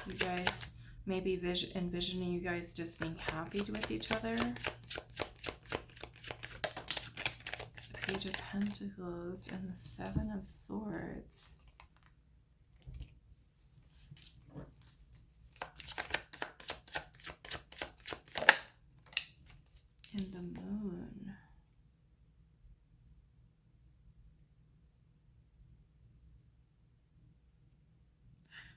You guys, maybe envisioning you guys just being happy with each other. Page of Pentacles and the Seven of Swords. And the Moon.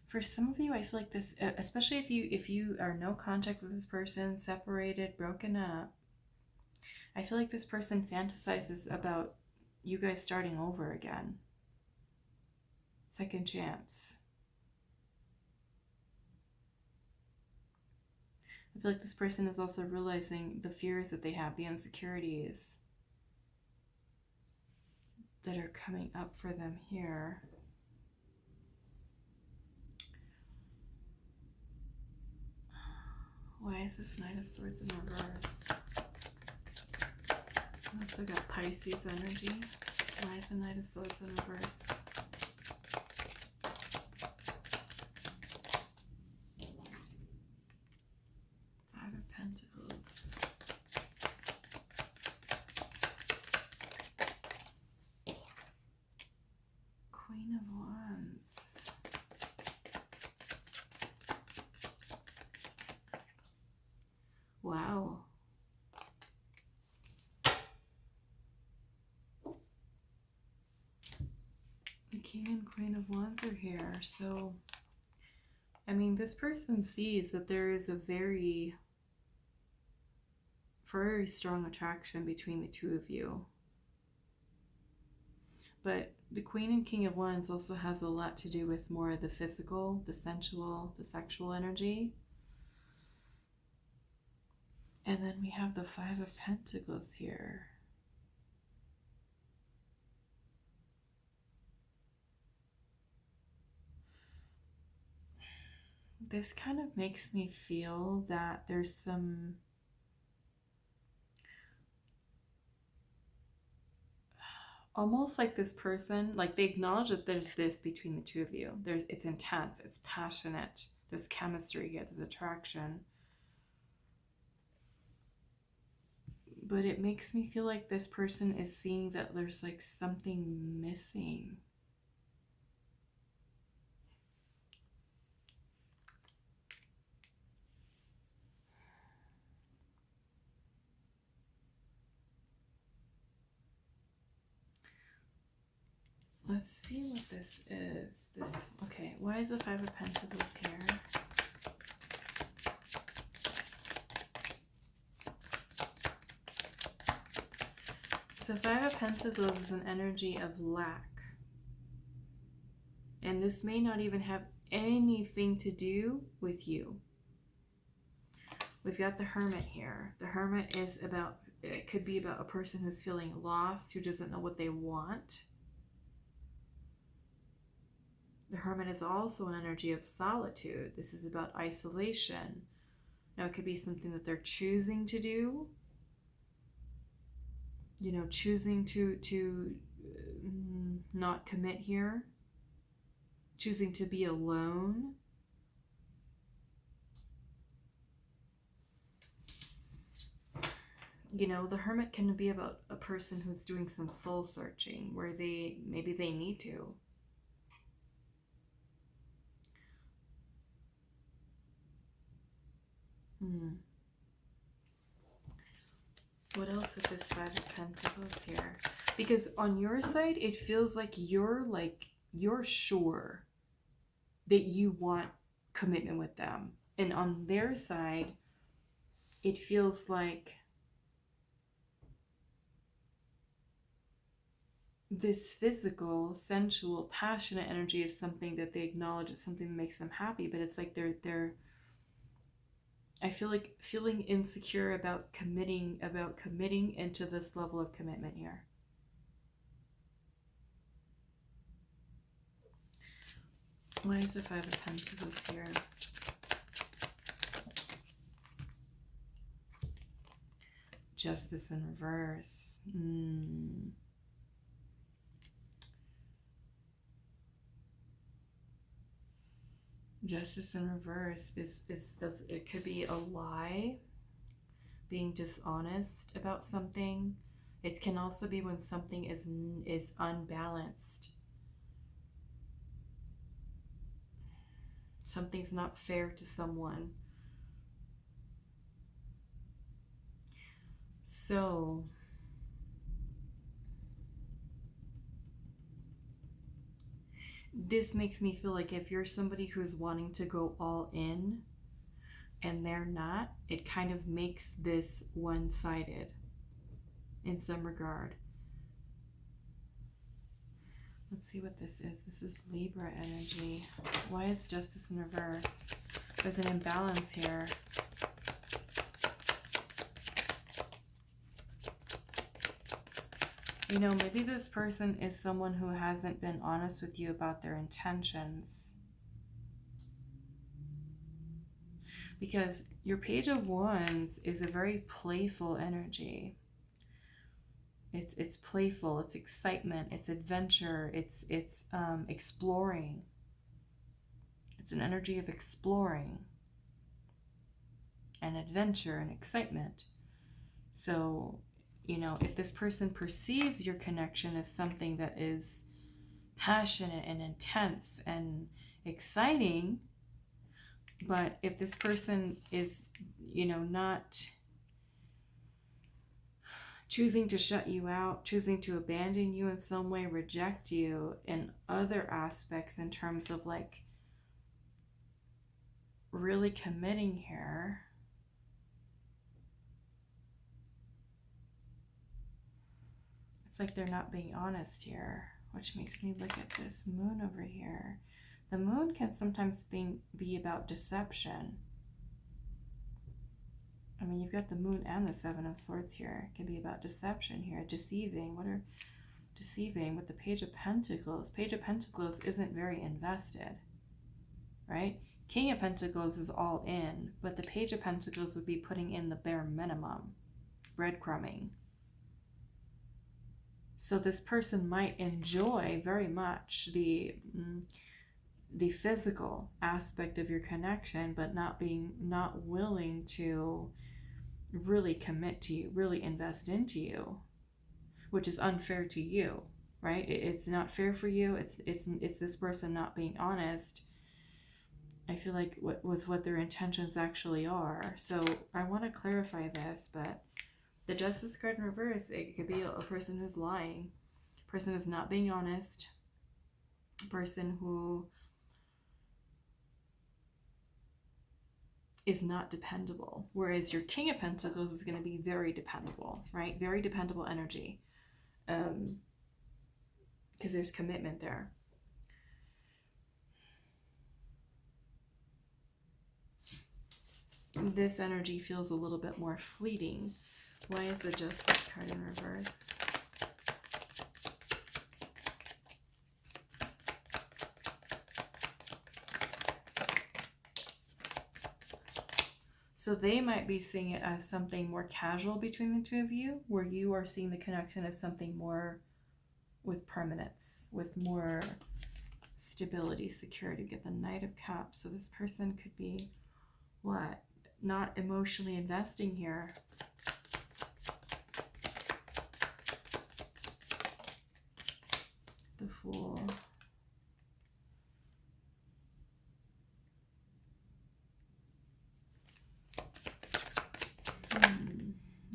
For some of you, I feel like this, especially if you are no contact with this person, separated, broken up, I feel like this person fantasizes about you guys starting over again. Second chance. I feel like this person is also realizing the fears that they have, the insecurities that are coming up for them here. Why is this Knight of Swords in reverse? I also got Pisces energy. Why is the Knight of Swords in reverse? Five of Pentacles. Queen of Wands. Wow. The King and Queen of Wands are here. So, I mean, this person sees that there is a very strong attraction between the two of you. But the Queen and King of Wands also has a lot to do with more of the physical, the sensual, the sexual energy. And then we have the Five of Pentacles here. This kind of makes me feel that there's some almost like this person, like they acknowledge that there's this between the two of you. It's intense, it's passionate, there's chemistry here, there's attraction. But it makes me feel like this person is seeing that there's like something missing. Let's see what this is. Okay, why is the Five of Pentacles here? So Five of Pentacles is an energy of lack. And this may not even have anything to do with you. We've got the Hermit here. The Hermit is about, it could be about a person who's feeling lost, who doesn't know what they want. The Hermit is also an energy of solitude. This is about isolation. Now, it could be something that they're choosing to do. You know, choosing to not commit here. Choosing to be alone. You know, the Hermit can be about a person who's doing some soul searching, where maybe they need to. What else with this Five of Pentacles here? Because on your side, it feels like you're sure that you want commitment with them. And on their side, it feels like this physical, sensual, passionate energy is something that they acknowledge. It's something that makes them happy, but it's like they're I feel like feeling insecure about committing into this level of commitment here. Why is the Five of Pentacles here? Justice in reverse. Justice in reverse is it could be a lie, being dishonest about something. It can also be when something is unbalanced. Something's not fair to someone. So this makes me feel like if you're somebody who's wanting to go all in and they're not, it kind of makes this one-sided in some regard. Let's see what this is. This is Libra energy. Why is Justice in reverse? There's an imbalance here. You know, maybe this person is someone who hasn't been honest with you about their intentions. Because your Page of Wands is a very playful energy. It's playful, it's excitement, it's adventure, it's exploring. It's an energy of exploring and adventure and excitement. So, you know, if this person perceives your connection as something that is passionate and intense and exciting, but if this person is, you know, not choosing to shut you out, choosing to abandon you in some way, reject you in other aspects in terms of like really committing here, it's like they're not being honest here, which makes me look at this moon over here. The moon can sometimes be about deception. I mean, you've got the moon and the Seven of Swords here. It can be about deception here, deceiving. What are deceiving with the Page of Pentacles? Page of Pentacles isn't very invested, right? King of Pentacles is all in, but the Page of Pentacles would be putting in the bare minimum, breadcrumbing. So this person might enjoy very much the physical aspect of your connection, but not willing to really commit to you, really invest into you, which is unfair to you, right? It's not fair for you. It's this person not being honest, I feel like, with what their intentions actually are. So I want to clarify this, but the Justice card in reverse, it could be a person who's lying, a person who's not being honest, a person who is not dependable, whereas your King of Pentacles is going to be very dependable, right? Very dependable energy, because there's commitment there. This energy feels a little bit more fleeting. Why is the Justice card in reverse? So they might be seeing it as something more casual between the two of you, where you are seeing the connection as something more with permanence, with more stability, security. You get the Knight of Cups. So this person could be, what? Not emotionally investing here. The Fool.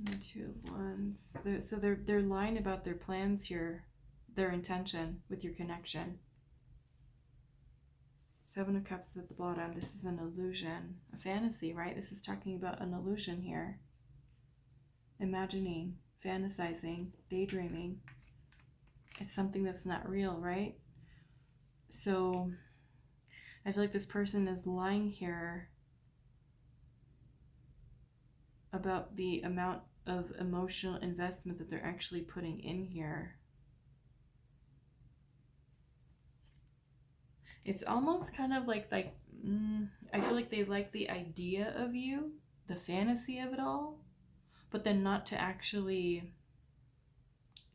The Two of Wands. So they're lying about their plans here, their intention with your connection. Seven of Cups at the bottom. This is an illusion, a fantasy, right? This is talking about an illusion here. Imagining, fantasizing, daydreaming. It's something that's not real, right? So I feel like this person is lying here about the amount of emotional investment that they're actually putting in here. It's almost kind of like I feel like they like the idea of you, the fantasy of it all, but then not to actually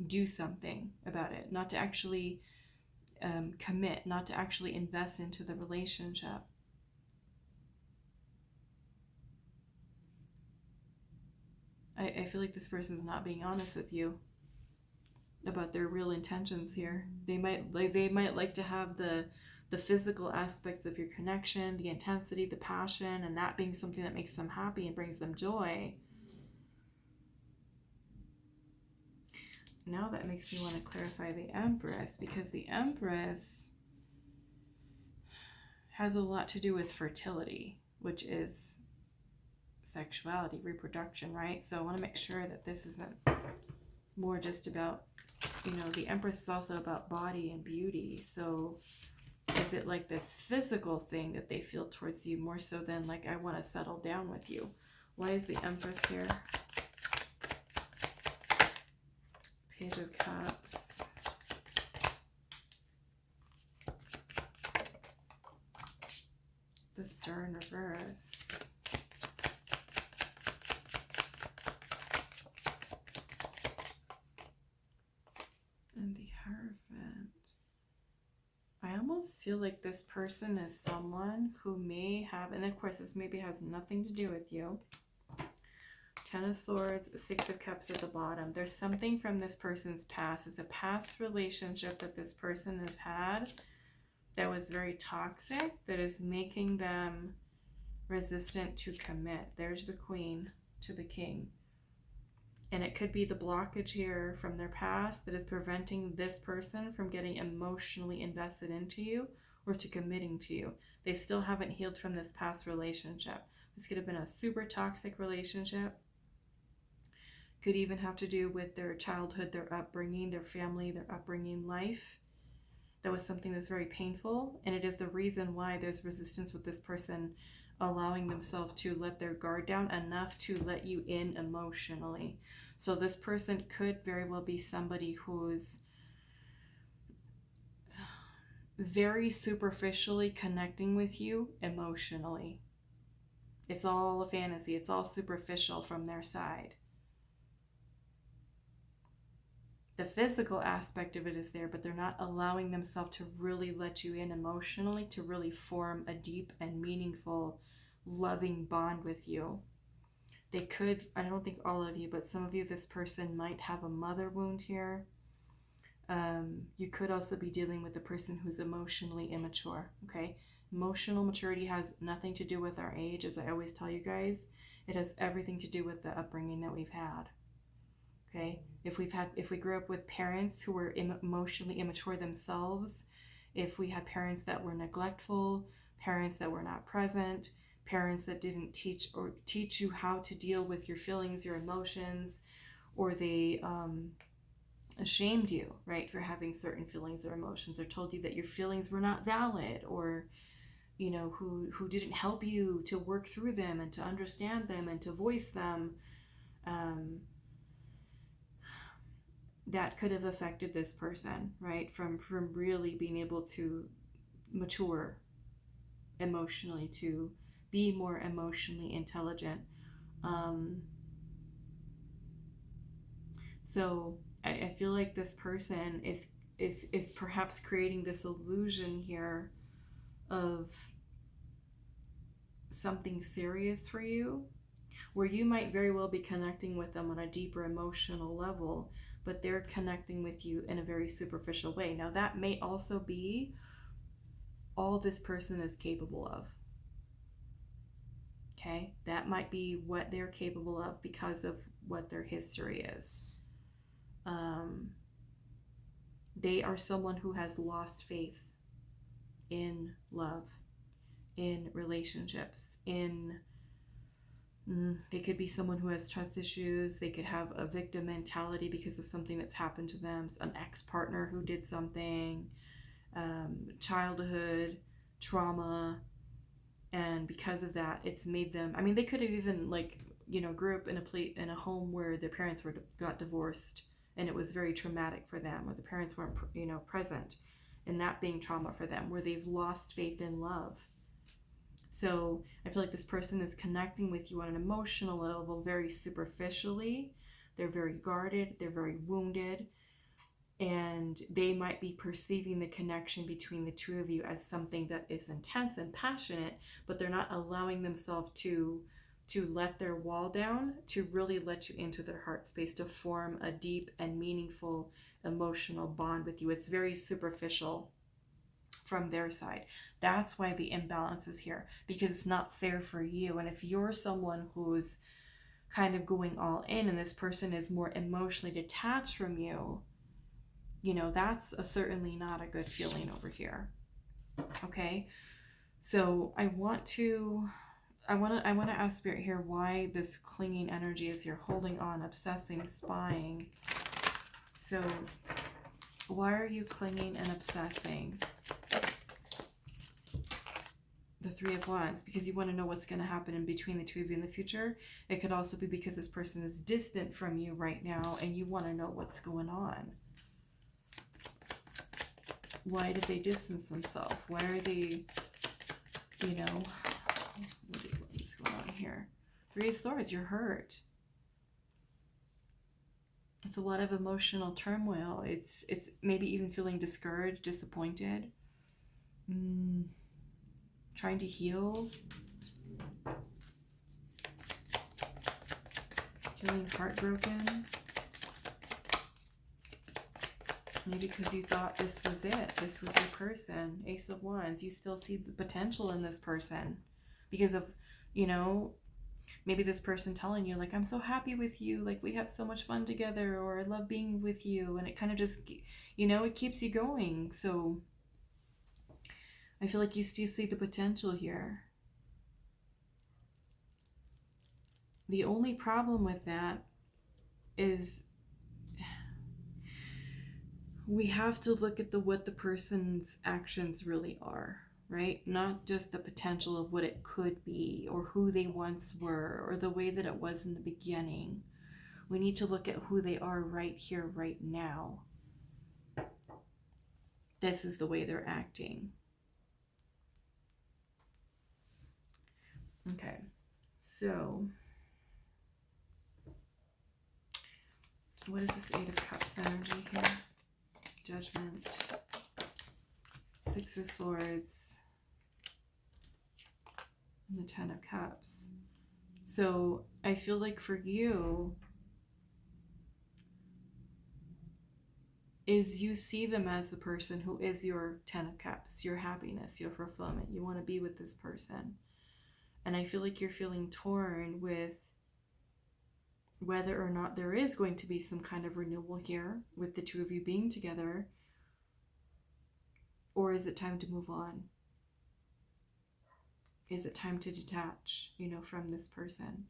do something about it, not to actually commit, not to actually invest into the relationship. I feel like this person's not being honest with you about their real intentions here. They might like to have the physical aspects of your connection, the intensity, the passion, and that being something that makes them happy and brings them joy. Now that makes me want to clarify the Empress, because the Empress has a lot to do with fertility, which is sexuality, reproduction, right? So I want to make sure that this isn't more just about, the Empress is also about body and beauty. So is it like this physical thing that they feel towards you more so than like, I want to settle down with you? Why is the Empress here? Page of Cups. The Star in reverse. And the Hierophant. I almost feel like this person is someone who may have, and of course this maybe has nothing to do with you. Ten of Swords, Six of Cups at the bottom. There's something from this person's past. It's a past relationship that this person has had that was very toxic, that is making them resistant to commit. There's the Queen to the King. And it could be the blockage here from their past that is preventing this person from getting emotionally invested into you or to committing to you. They still haven't healed from this past relationship. This could have been a super toxic relationship. Could even have to do with their childhood, their upbringing, their family, their upbringing life. That was something that's very painful. And it is the reason why there's resistance with this person allowing themselves to let their guard down enough to let you in emotionally. So this person could very well be somebody who's very superficially connecting with you emotionally. It's all a fantasy. It's all superficial from their side. The physical aspect of it is there, but they're not allowing themselves to really let you in emotionally, to really form a deep and meaningful, loving bond with you. They could, I don't think all of you, but some of you, this person might have a mother wound here. You could also be dealing with a person who's emotionally immature, okay? Emotional maturity has nothing to do with our age, as I always tell you guys. It has everything to do with the upbringing that we've had. Okay, if we grew up with parents who were emotionally immature themselves, if we had parents that were neglectful, parents that were not present, parents that didn't teach you how to deal with your feelings, your emotions, or they ashamed you, right, for having certain feelings or emotions, or told you that your feelings were not valid, or who didn't help you to work through them and to understand them and to voice them. That could have affected this person, right? From really being able to mature emotionally, to be more emotionally intelligent. So I feel like this person is perhaps creating this illusion here of something serious for you, where you might very well be connecting with them on a deeper emotional level, but they're connecting with you in a very superficial way. Now, that may also be all this person is capable of. Okay? That might be what they're capable of because of what their history is. They are someone who has lost faith in love, in relationships, in They could be someone who has trust issues. They could have a victim mentality because of something that's happened to them, an ex-partner who did something, childhood trauma, and because of that, it's made them, I mean, they could have even, like, you know, grew up in a home where their parents got divorced, and it was very traumatic for them, or the parents weren't, you know, present, and that being trauma for them, where they've lost faith in love. So I feel like this person is connecting with you on an emotional level very superficially. They're very guarded, they're very wounded, and they might be perceiving the connection between the two of you as something that is intense and passionate, but they're not allowing themselves to let their wall down, to really let you into their heart space, to form a deep and meaningful emotional bond with you. It's very superficial from their side. That's why the imbalance is here, because it's not fair for you. And if you're someone who's kind of going all in and this person is more emotionally detached from you, you know, that's certainly not a good feeling over here. Okay, so I want to ask Spirit here why this clinging energy is here, holding on, obsessing, spying. So why are you clinging and obsessing? The Three of Wands, because you want to know what's going to happen in between the two of you in the future. It could also be because this person is distant from you right now and you want to know what's going on. Why did they distance themselves? Why are they, you know, what is going on here? Three of Swords, you're hurt. It's a lot of emotional turmoil. It's maybe even feeling discouraged, disappointed. Trying to heal. Feeling heartbroken. Maybe because you thought this was it. This was your person. Ace of Wands. You still see the potential in this person. Because of, you know, maybe this person telling you, like, I'm so happy with you. Like, we have so much fun together. Or I love being with you. And it kind of just, you know, it keeps you going. So I feel like you still see the potential here. The only problem with that is we have to look at what the person's actions really are, right? Not just the potential of what it could be or who they once were or the way that it was in the beginning. We need to look at who they are right here, right now. This is the way they're acting. Okay, so what is this Eight of Cups energy here? Judgment, Six of Swords, and the Ten of Cups. So I feel like for you is you see them as the person who is your Ten of Cups, your happiness, your fulfillment. You want to be with this person. And I feel like you're feeling torn with whether or not there is going to be some kind of renewal here with the two of you being together, or is it time to move on? Is it time to detach, you know, from this person?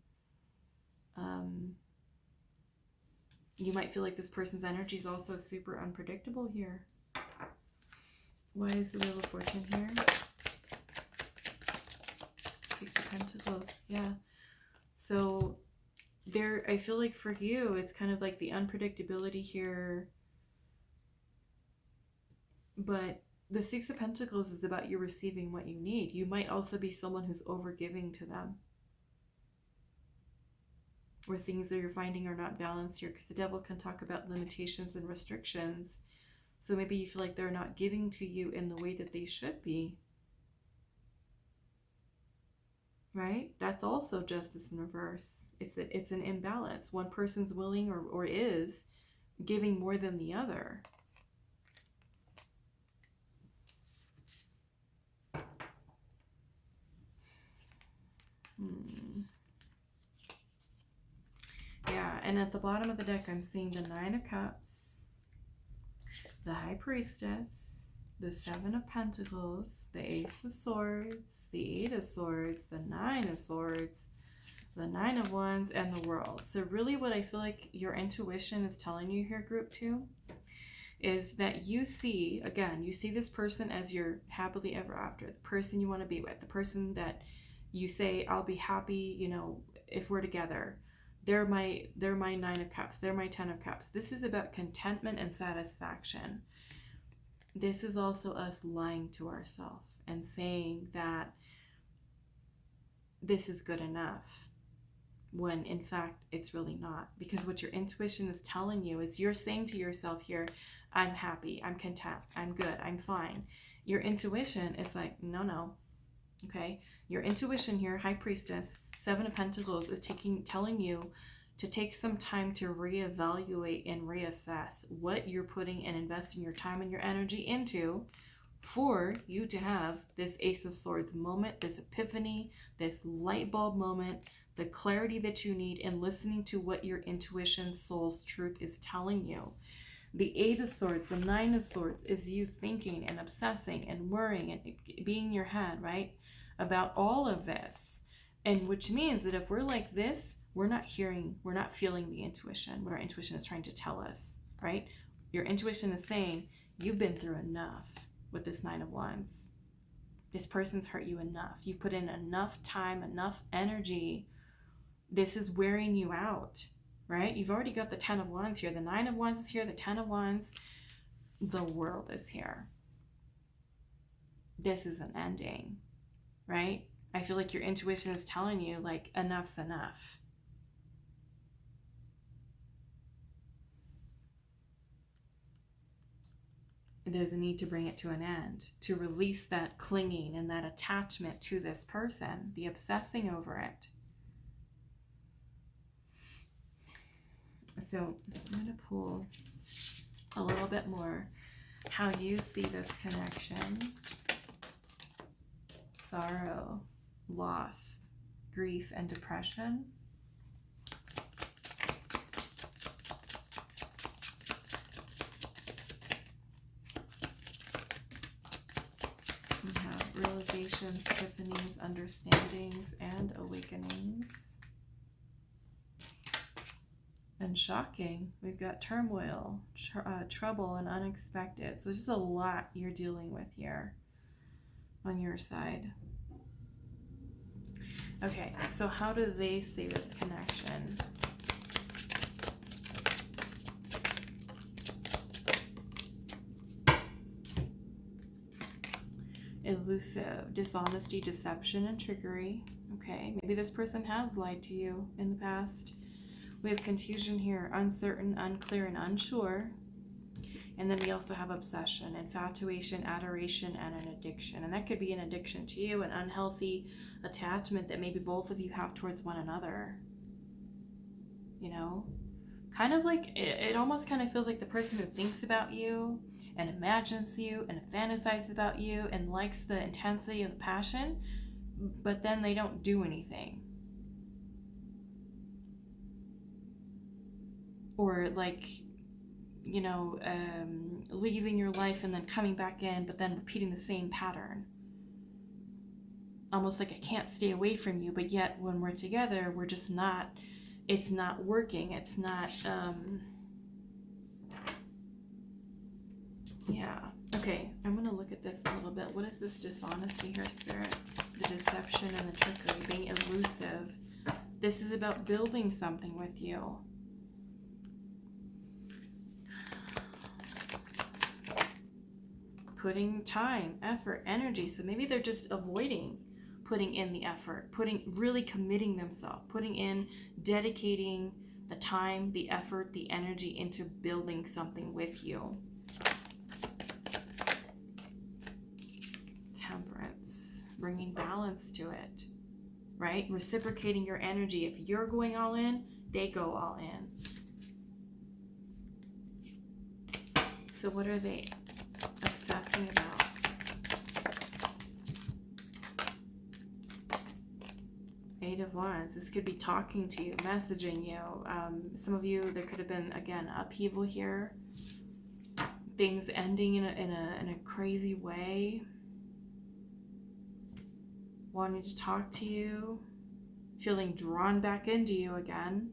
You might feel like this person's energy is also super unpredictable here. Why is the Wheel of Fortune here? Six of Pentacles, yeah. So there, I feel like for you, it's kind of like the unpredictability here. But the Six of Pentacles is about you receiving what you need. You might also be someone who's overgiving to them, or things that you're finding are not balanced here, because the Devil can talk about limitations and restrictions. So maybe you feel like they're not giving to you in the way that they should be. Right? That's also justice in reverse. It's an imbalance. One person's willing or is giving more than the other. Yeah, and at the bottom of the deck, I'm seeing the Nine of Cups, the High Priestess, the Seven of Pentacles, the Ace of Swords, the Eight of Swords, the Nine of Swords, So the Nine of Wands and the World. So really what I feel like your intuition is telling you here, group 2, is that you see, again, you see this person as your happily ever after, the person you want to be with, the person that you say, I'll be happy, you know, if we're together. They're my Nine of Cups. They're my Ten of Cups. This is about contentment and satisfaction. This is also us lying to ourselves and saying that this is good enough, when in fact it's really not. Because what your intuition is telling you is, you're saying to yourself here, I'm happy, I'm content, I'm good, I'm fine. Your intuition is like, no. Okay, your intuition here, High Priestess, Seven of Pentacles, is telling you to take some time to reevaluate and reassess what you're putting and investing your time and your energy into, for you to have this Ace of Swords moment, this epiphany, this light bulb moment, the clarity that you need in listening to what your intuition, soul's truth is telling you. The Eight of Swords, the Nine of Swords, is you thinking and obsessing and worrying and being in your head, right, about all of this. And which means that if we're like this, we're not feeling the intuition, what our intuition is trying to tell us, right? Your intuition is saying, you've been through enough with this Nine of Wands. This person's hurt you enough. You've put in enough time, enough energy. This is wearing you out, right? You've already got the Ten of Wands here. The Nine of Wands is here. The Ten of Wands. The World is here. This is an ending, right? I feel like your intuition is telling you, like, enough's enough. There's a need to bring it to an end, to release that clinging and that attachment to this person, the obsessing over it. So I'm going to pull a little bit more how you see this connection. Sorrow, loss, grief, and depression. We have realizations, epiphanies, understandings, and awakenings. And shocking, we've got turmoil, trouble, and unexpected. So it's just a lot you're dealing with here on your side. Okay, so how do they see this connection? Elusive, dishonesty, deception, and trickery. Okay, maybe this person has lied to you in the past. We have confusion here, uncertain, unclear, and unsure. And then we also have obsession, infatuation, adoration, and an addiction. And that could be an addiction to you, an unhealthy attachment that maybe both of you have towards one another. You know? Kind of like, it almost kind of feels like the person who thinks about you and imagines you and fantasizes about you and likes the intensity of the passion, but then they don't do anything. Or like, you know, leaving your life and then coming back in, but then repeating the same pattern. Almost like I can't stay away from you, but yet when we're together, we're just not, it's not working. It's not, yeah. Okay, I'm going to look at this a little bit. What is this dishonesty here, Spirit? The deception and the trickery, being elusive. This is about building something with you. Putting time, effort, energy. So maybe they're just avoiding putting in the effort, really committing themselves, putting in, dedicating the time, the effort, the energy into building something with you. Temperance, bringing balance to it, right? Reciprocating your energy. If you're going all in, they go all in. So what are they obsessing about? Eight of Wands. This could be talking to you, messaging you. Some of you, there could have been, again, upheaval here. Things ending in a crazy way. Wanting to talk to you. feeling drawn back into you again.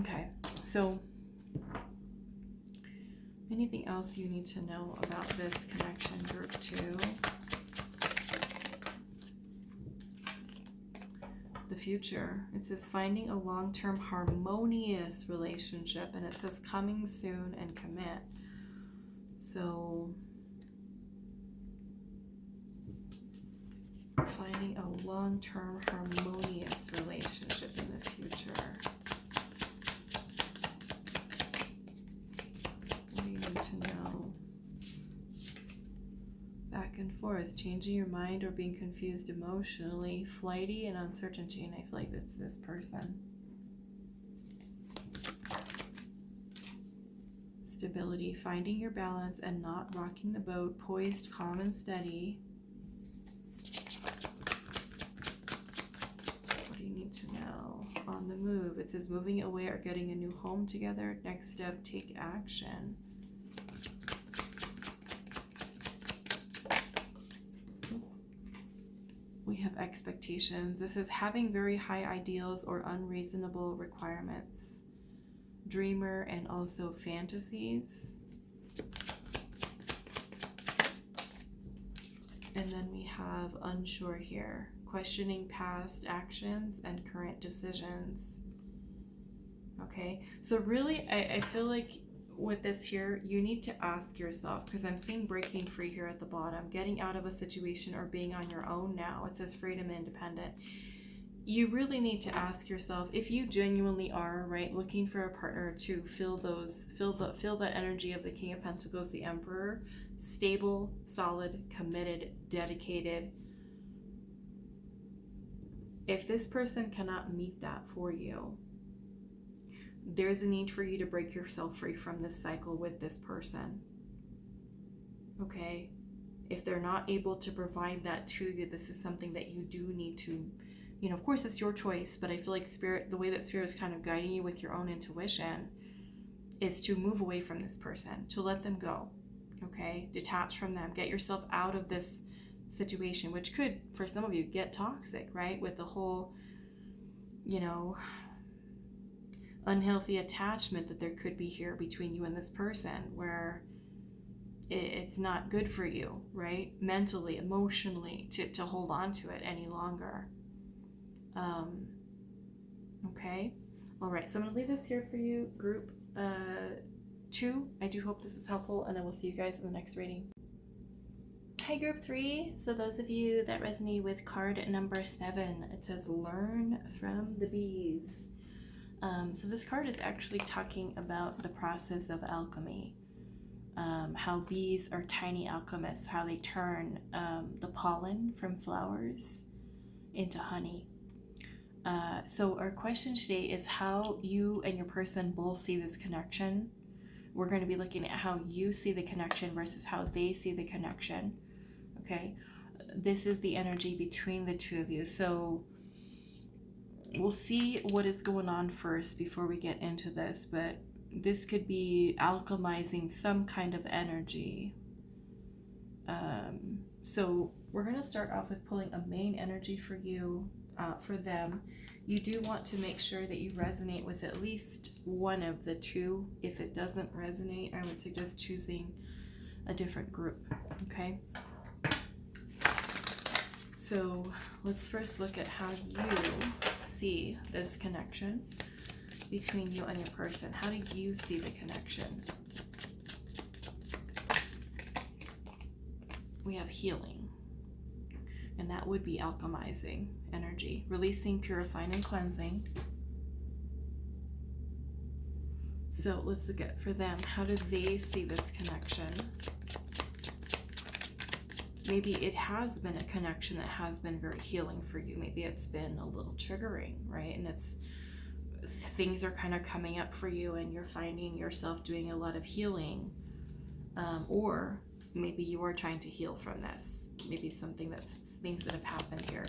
Okay, so anything else you need to know about this connection, group 2? The future. It says finding a long-term harmonious relationship, and it says coming soon and commit. So finding a long-term harmonious relationship in the future. What do you need to know? Back and forth, changing your mind or being confused emotionally, flighty and uncertainty, and I feel like it's this person. Stability, finding your balance and not rocking the boat, poised, calm, and steady. What do you need to know? On the move, it says moving away or getting a new home together. Next step, take action. We have expectations. This is having very high ideals or unreasonable requirements. Dreamer and also fantasies. And then we have unsure here. Questioning past actions and current decisions. Okay, so really I feel like with this here, you need to ask yourself, because I'm seeing breaking free here at the bottom, getting out of a situation or being on your own now. It says freedom and independent. You really need to ask yourself if you genuinely are, right, looking for a partner to feel that energy of the King of Pentacles, the Emperor, stable, solid, committed, dedicated. If this person cannot meet that for you, there's a need for you to break yourself free from this cycle with this person. Okay? If they're not able to provide that to you, this is something that you do need to, you know, of course it's your choice, but I feel like Spirit, the way that Spirit is kind of guiding you with your own intuition is to move away from this person, to let them go. Okay? Detach from them. Get yourself out of this situation, which could, for some of you, get toxic, right? With the whole, you know, unhealthy attachment that there could be here between you and this person, where it's not good for you, right? Mentally, emotionally, to hold on to it any longer. Okay. All right. So I'm going to leave this here for you, group 2. I do hope this is helpful, and I will see you guys in the next reading. Hi, group 3. So those of you that resonate with card number 7, it says learn from the bees. So this card is actually talking about the process of alchemy. How bees are tiny alchemists, how they turn the pollen from flowers into honey. So our question today is how you and your person both see this connection. We're going to be looking at how you see the connection versus how they see the connection. Okay, this is the energy between the two of you. So we'll see what is going on first before we get into this, but this could be alchemizing some kind of energy. So we're going to start off with pulling a main energy for you, for them. You do want to make sure that you resonate with at least one of the two. If it doesn't resonate, I would suggest choosing a different group, okay? So let's first look at how you see this connection between you and your person. How do you see the connection? We have healing, and that would be alchemizing energy, releasing, purifying, and cleansing. So let's look at for them, how do they see this connection? Maybe it has been a connection that has been very healing for you. Maybe it's been a little triggering, right? And it's things are kind of coming up for you and you're finding yourself doing a lot of healing. Or maybe you are trying to heal from this. Maybe something that's things that have happened here.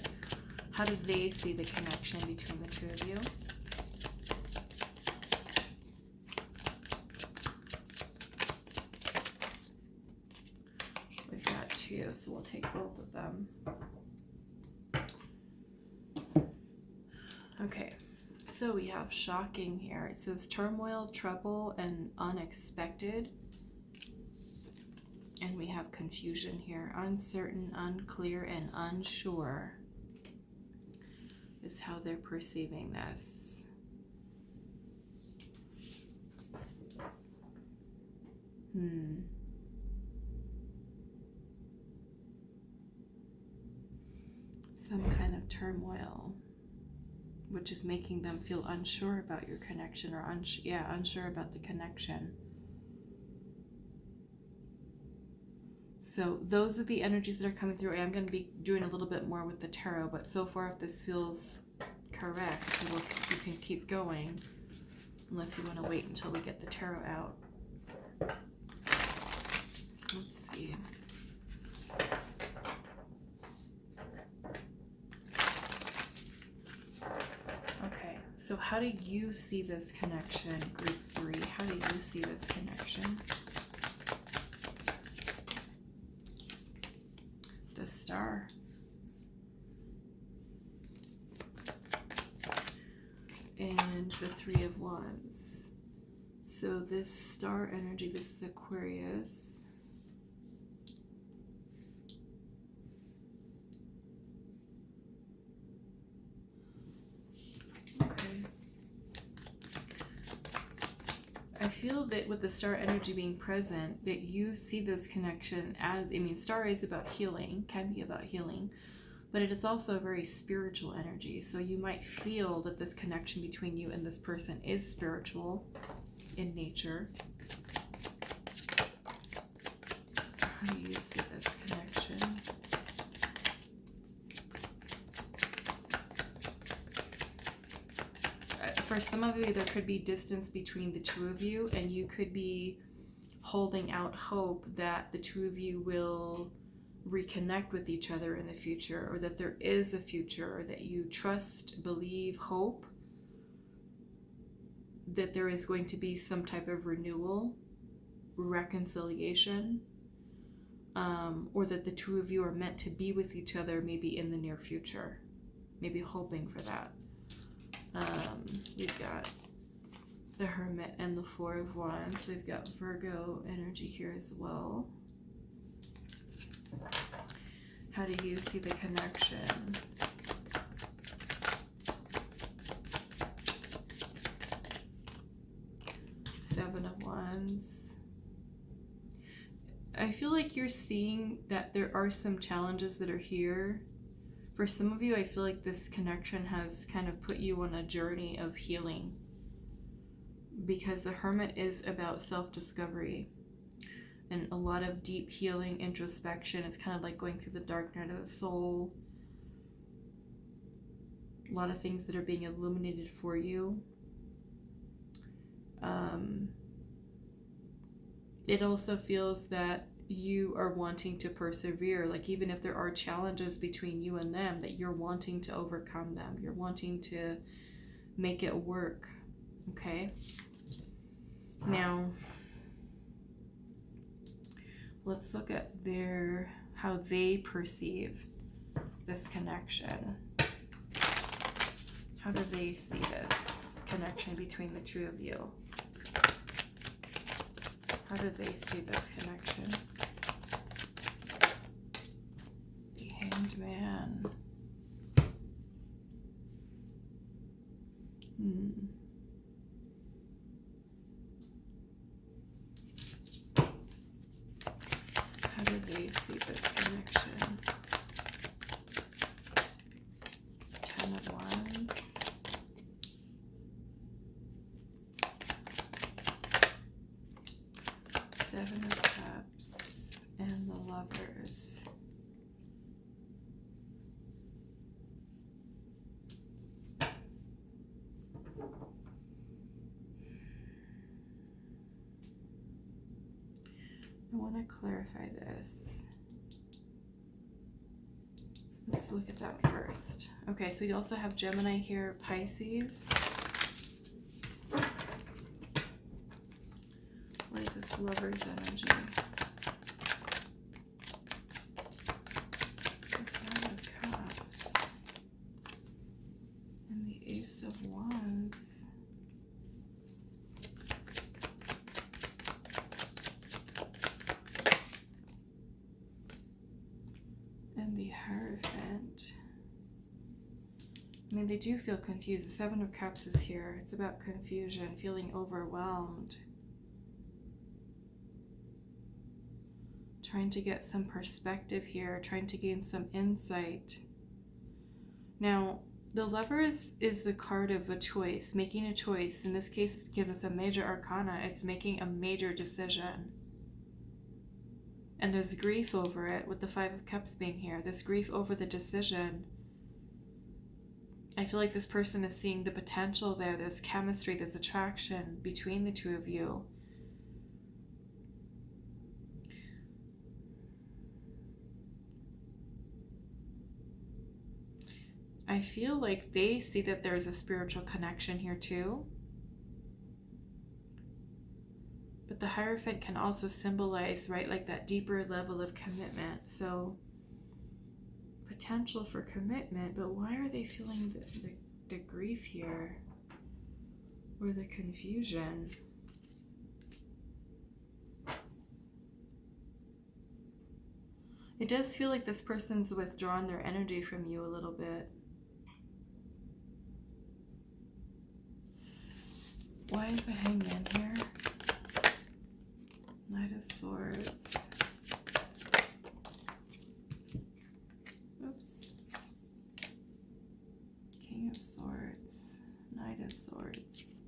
How do they see the connection between the two of you? We've got to you, so we'll take both of them. Okay, so we have shocking here. It says turmoil, trouble, and unexpected. And we have confusion here. Uncertain, unclear, and unsure is how they're perceiving this. Some kind of turmoil, which is making them feel unsure about your connection, or unsure about the connection. So those are the energies that are coming through. I am going to be doing a little bit more with the tarot, but so far, if this feels correct, you can keep going, unless you want to wait until we get the tarot out. Let's see. Okay, so how do you see this connection, group 3? How do you see this connection? The Star. And the 3 of Wands. So this star energy, this is Aquarius. I feel that with the star energy being present, that you see this connection as, star is about healing, can be about healing, but it is also a very spiritual energy. So you might feel that this connection between you and this person is spiritual in nature. How do you see this connection? For some of you, there could be distance between the two of you, and you could be holding out hope that the two of you will reconnect with each other in the future, or that there is a future, or that you trust, believe, hope that there is going to be some type of renewal, reconciliation, or that the two of you are meant to be with each other maybe in the near future, maybe hoping for that. We've got the Hermit and the 4 of Wands. We've got Virgo energy here as well. How do you see the connection? Seven of Wands. I feel like you're seeing that there are some challenges that are here. For some of you, I feel like this connection has kind of put you on a journey of healing, because the Hermit is about self-discovery and a lot of deep healing, introspection. It's kind of like going through the dark night of the soul. A lot of things that are being illuminated for you. It also feels that you are wanting to persevere, like even if there are challenges between you and them, that you're wanting to overcome them. You're wanting to make it work. Okay? Now, let's look at how they perceive this connection. How do they see this connection between the two of you? How do they see this connection? The Hanged Man. How do they see this connection? 10 of Wands. Seven of Cups and the Lovers. I want to clarify this. Let's look at that first. Okay, so we also have Gemini here, Pisces. What is this Lover's energy? mean, they do feel confused. The Seven of Cups is here. It's about confusion, feeling overwhelmed. Trying to get some perspective here, trying to gain some insight. Now, the Lovers is the card of a choice, making a choice. In this case, because it's a major arcana, it's making a major decision. And there's grief over it, with the Five of Cups being here. This grief over the decision. I feel like this person is seeing the potential there. There's chemistry, there's attraction between the two of you. I feel like they see that there's a spiritual connection here too. But the Hierophant can also symbolize, right, like that deeper level of commitment. So potential for commitment, but why are they feeling the grief here? Or the confusion? It does feel like this person's withdrawn their energy from you a little bit. Why is the Hangman here? Knight of Swords. Oops. King of Swords. Knight of Swords.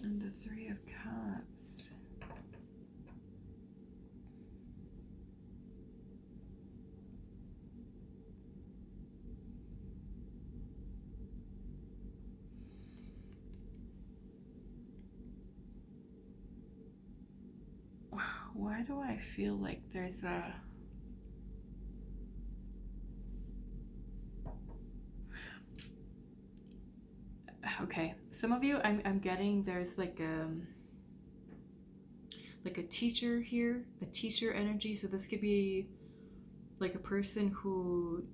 And the Three of Cups. Why do I feel like there's a... Okay, some of you, I'm getting there's like a teacher here, a teacher energy. So this could be like a person who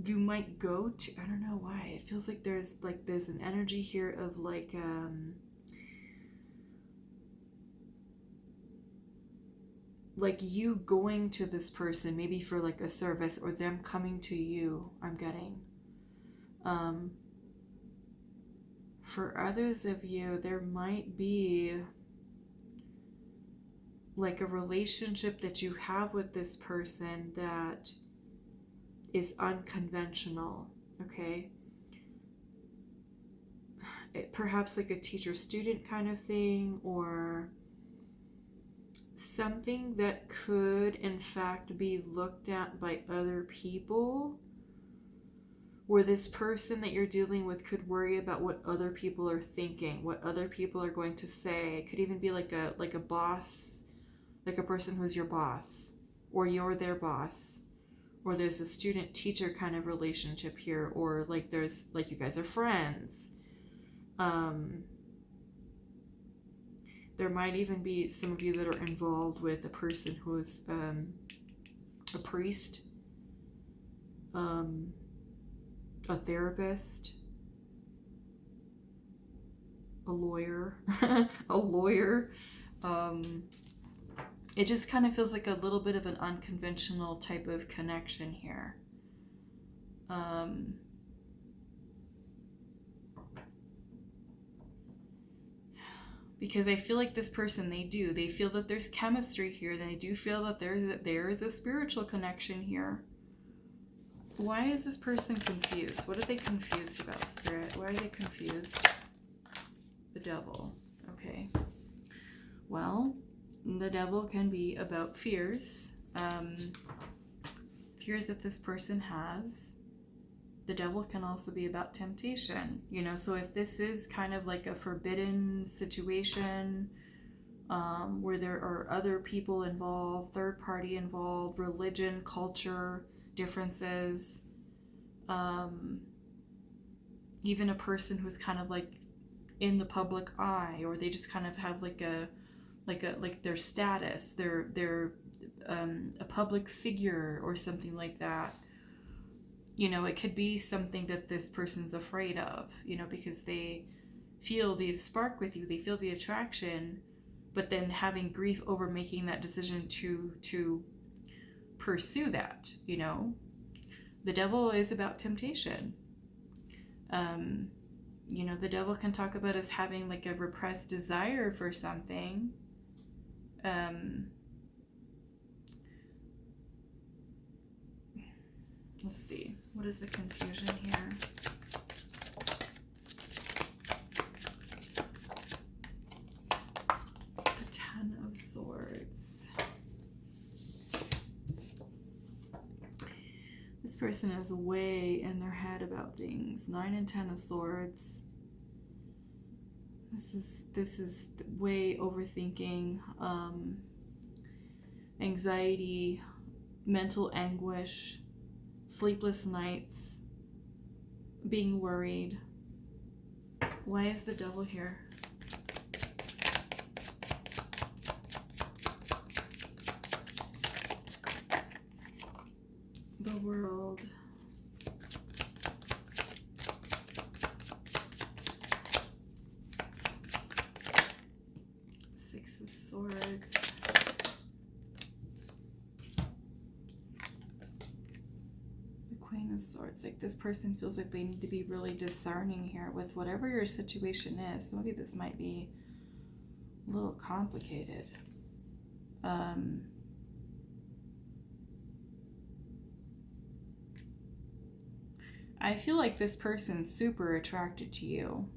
you might go to. I don't know why. It feels like there's an energy here of like you going to this person, maybe for like a service, or them coming to you. I'm getting. For others of you, there might be like a relationship that you have with this person that is unconventional, okay? Perhaps like a teacher-student kind of thing, or something that could in fact be looked at by other people, where this person that you're dealing with could worry about what other people are thinking, what other people are going to say. It could even be like a boss, like a person who's your boss, or you're their boss, or there's a student-teacher kind of relationship here, or like there's like you guys are friends. There might even be some of you that are involved with a person who is a priest, a therapist, a lawyer, a lawyer. It just kind of feels like a little bit of an unconventional type of connection here. Because I feel like this person, they feel that there's chemistry here. They do feel that there is a spiritual connection here. Why is this person confused? What are they confused about, Spirit? Why are they confused? The Devil. Okay. Well, the Devil can be about fears. Fears that this person has. The Devil can also be about temptation, you know, so if this is kind of like a forbidden situation, where there are other people involved, third party involved, religion, culture, differences, even a person who's kind of like in the public eye, or they just kind of have like their status, they're a public figure or something like that. You know, it could be something that this person's afraid of, you know, because they feel the spark with you, they feel the attraction, but then having grief over making that decision to pursue that, you know. The devil is about temptation. You know, the devil can talk about us having like a repressed desire for something. Let's see, what is the confusion here? The Ten of Swords. This person is way in their head about things. 9 and 10 of Swords. This is way overthinking, anxiety, mental anguish, sleepless nights, being worried. Why is the devil here? The World. Six of Swords. The Queen of Swords. Like, this person feels like they need to be really discerning here with whatever your situation is. Maybe this might be a little complicated. I feel like this person's super attracted to you.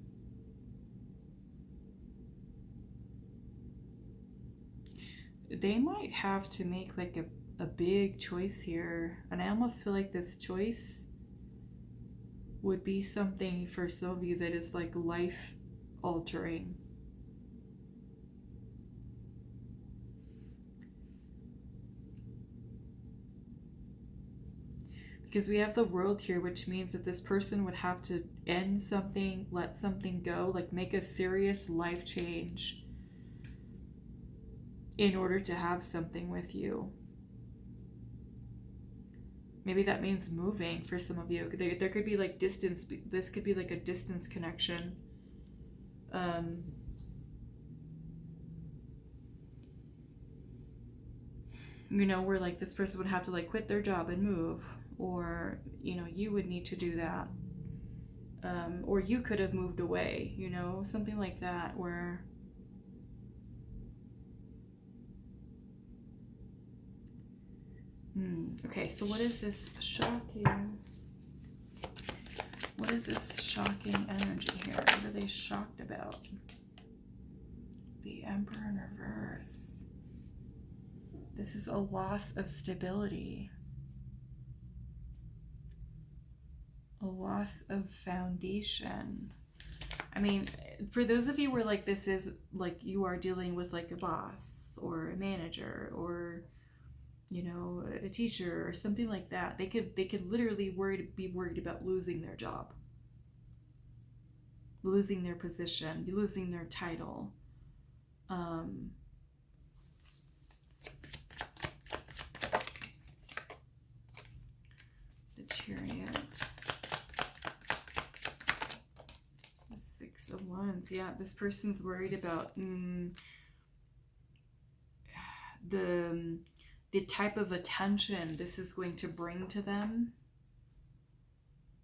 They might have to make like a big choice here. And I almost feel like this choice would be something for some of you that is like life altering. Because we have the World here, which means that this person would have to end something, let something go, like make a serious life change in order to have something with you. Maybe that means moving for some of you. There could be like distance. This could be like a distance connection. You know, where like this person would have to like quit their job and move. Or, you know, you would need to do that. Or you could have moved away, you know, something like that where... Okay, so what is this shocking... What is this shocking energy here? What are they shocked about? The Emperor in reverse. This is a loss of stability. A loss of foundation. I mean, for those of you where like this is like you are dealing with like a boss or a manager or, you know, a teacher or something like that, they could literally be worried about losing their job, losing their position, losing their title. The Chariot. Of Wands. Yeah, this person's worried about the type of attention this is going to bring to them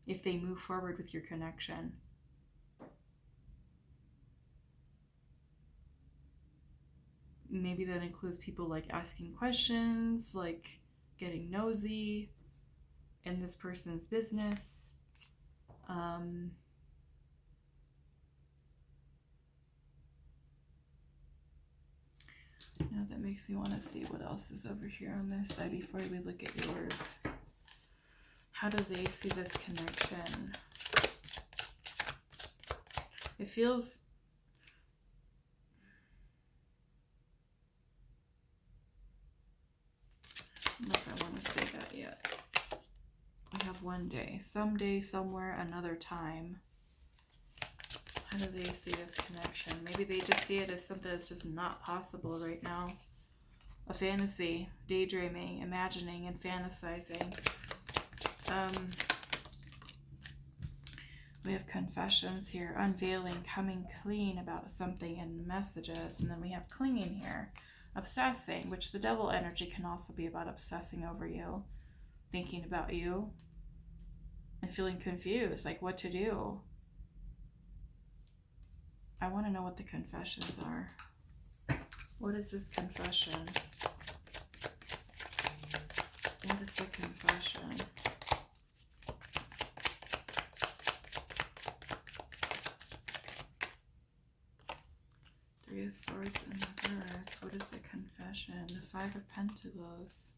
if they move forward with your connection. Maybe that includes people like asking questions, like getting nosy in this person's business. Now that makes me want to see what else is over here on this side before we look at yours. How do they see this connection? It feels... I don't know if I want to say that yet. We have one day. Someday, somewhere, another time. How do they see this connection? Maybe they just see it as something that's just not possible right now. A fantasy, daydreaming, imagining, and fantasizing. We have confessions here, unveiling, coming clean about something and messages. And then we have clinging here, obsessing, which the devil energy can also be about obsessing over you, thinking about you, and feeling confused, like what to do. I want to know what the confessions are. What is this confession? What is the confession? Three of Swords in reverse. What is the confession? The Five of Pentacles.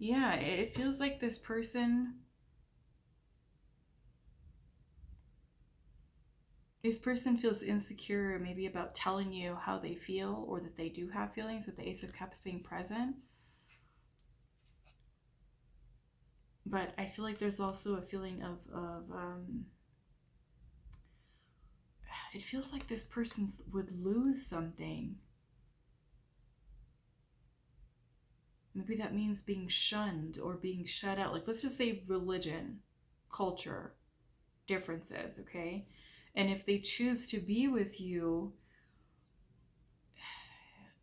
Yeah, it feels like this person feels insecure, maybe about telling you how they feel or that they do have feelings, with the Ace of Cups being present. But I feel like there's also a feeling of it feels like this person would lose something. Maybe that means being shunned or being shut out. Like, let's just say religion, culture, differences, okay? And if they choose to be with you,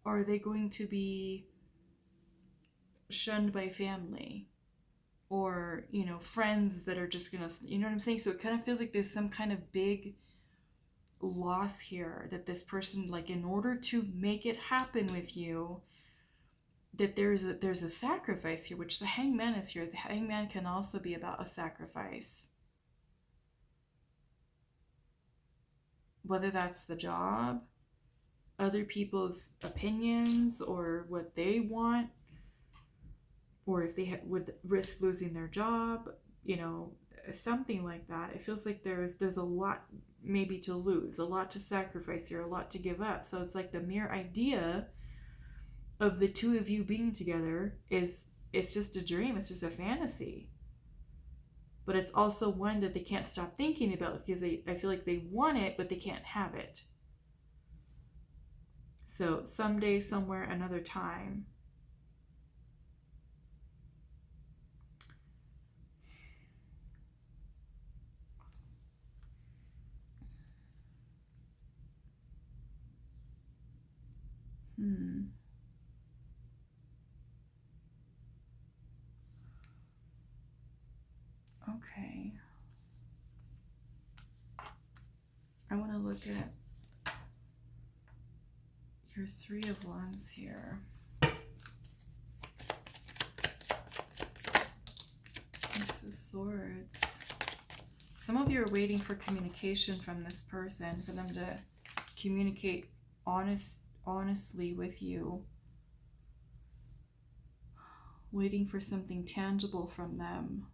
are they going to be shunned by family? Or, you know, friends that are just gonna, you know what I'm saying? So it kind of feels like there's some kind of big loss here, that this person, like, in order to make it happen with you, that there's a sacrifice here, which the Hangman is here. The Hangman can also be about a sacrifice. Whether that's the job, other people's opinions, or what they want, or if they would risk losing their job, you know, something like that. It feels like there's a lot maybe to lose, a lot to sacrifice here, a lot to give up. So it's like the mere idea of the two of you being together it's just a dream, it's just a fantasy. But it's also one that they can't stop thinking about, because I feel like they want it, but they can't have it. So someday, somewhere, another time. Okay. I want to look at your Three of Wands here. Ace of Swords. Some of you are waiting for communication from this person, for them to communicate honestly with you. Waiting for something tangible from them.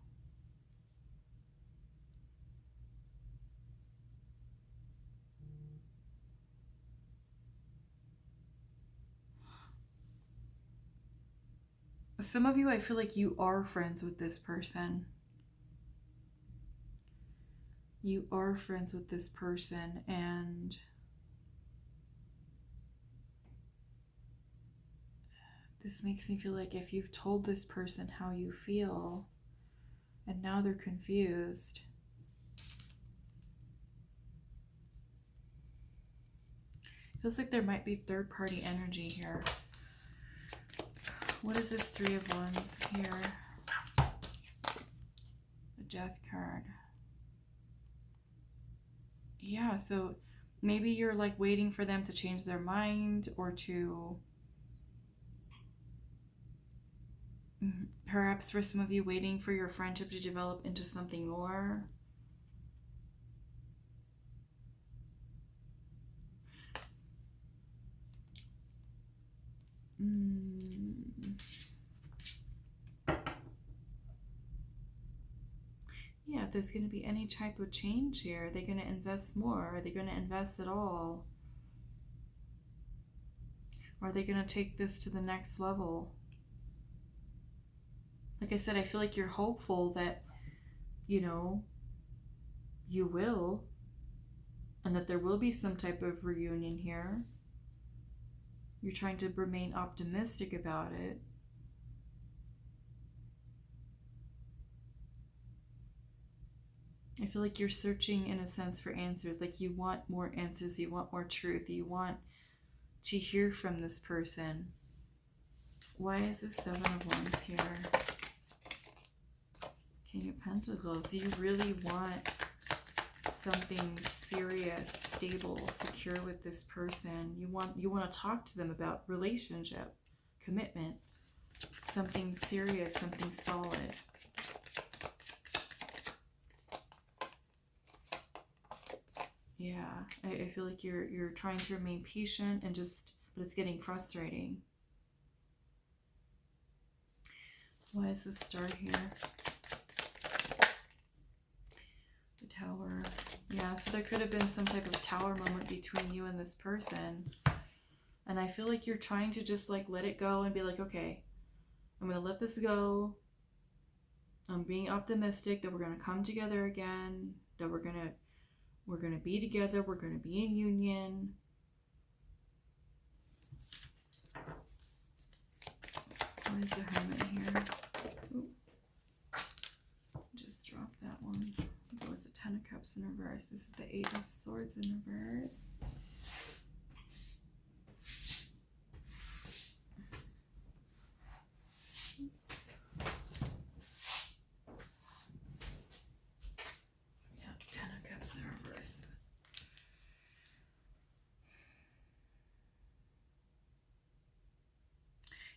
Some of you, I feel like you are friends with this person. You are friends with this person, and this makes me feel like if you've told this person how you feel, and now they're confused. Feels like there might be third-party energy here. What is this Three of Wands here? The Death card. Yeah, so maybe you're like waiting for them to change their mind, or to perhaps for some of you waiting for your friendship to develop into something more. Yeah, if there's going to be any type of change here, are they going to invest more? Are they going to invest at all? Are they going to take this to the next level? Like I said, I feel like you're hopeful that, you know, you will, and that there will be some type of reunion here. You're trying to remain optimistic about it. I feel like you're searching in a sense for answers. Like you want more answers, you want more truth, you want to hear from this person. Why is the Seven of Wands here? King of Pentacles. You really want something serious, stable, secure with this person. You want to talk to them about relationship, commitment, something serious, something solid. Yeah, I feel like you're trying to remain patient and but it's getting frustrating. Why is this star here? The Tower. Yeah, so there could have been some type of tower moment between you and this person. And I feel like you're trying to just like let it go and be like, okay, I'm going to let this go. I'm being optimistic that we're going to come together again, that we're going to be together, we're going to be in union. Why is the Hermit here? Ooh. Just drop that one. That was the Ten of Cups in reverse. This is the Eight of Swords in reverse. Oops. Yeah, Ten of Cups in reverse.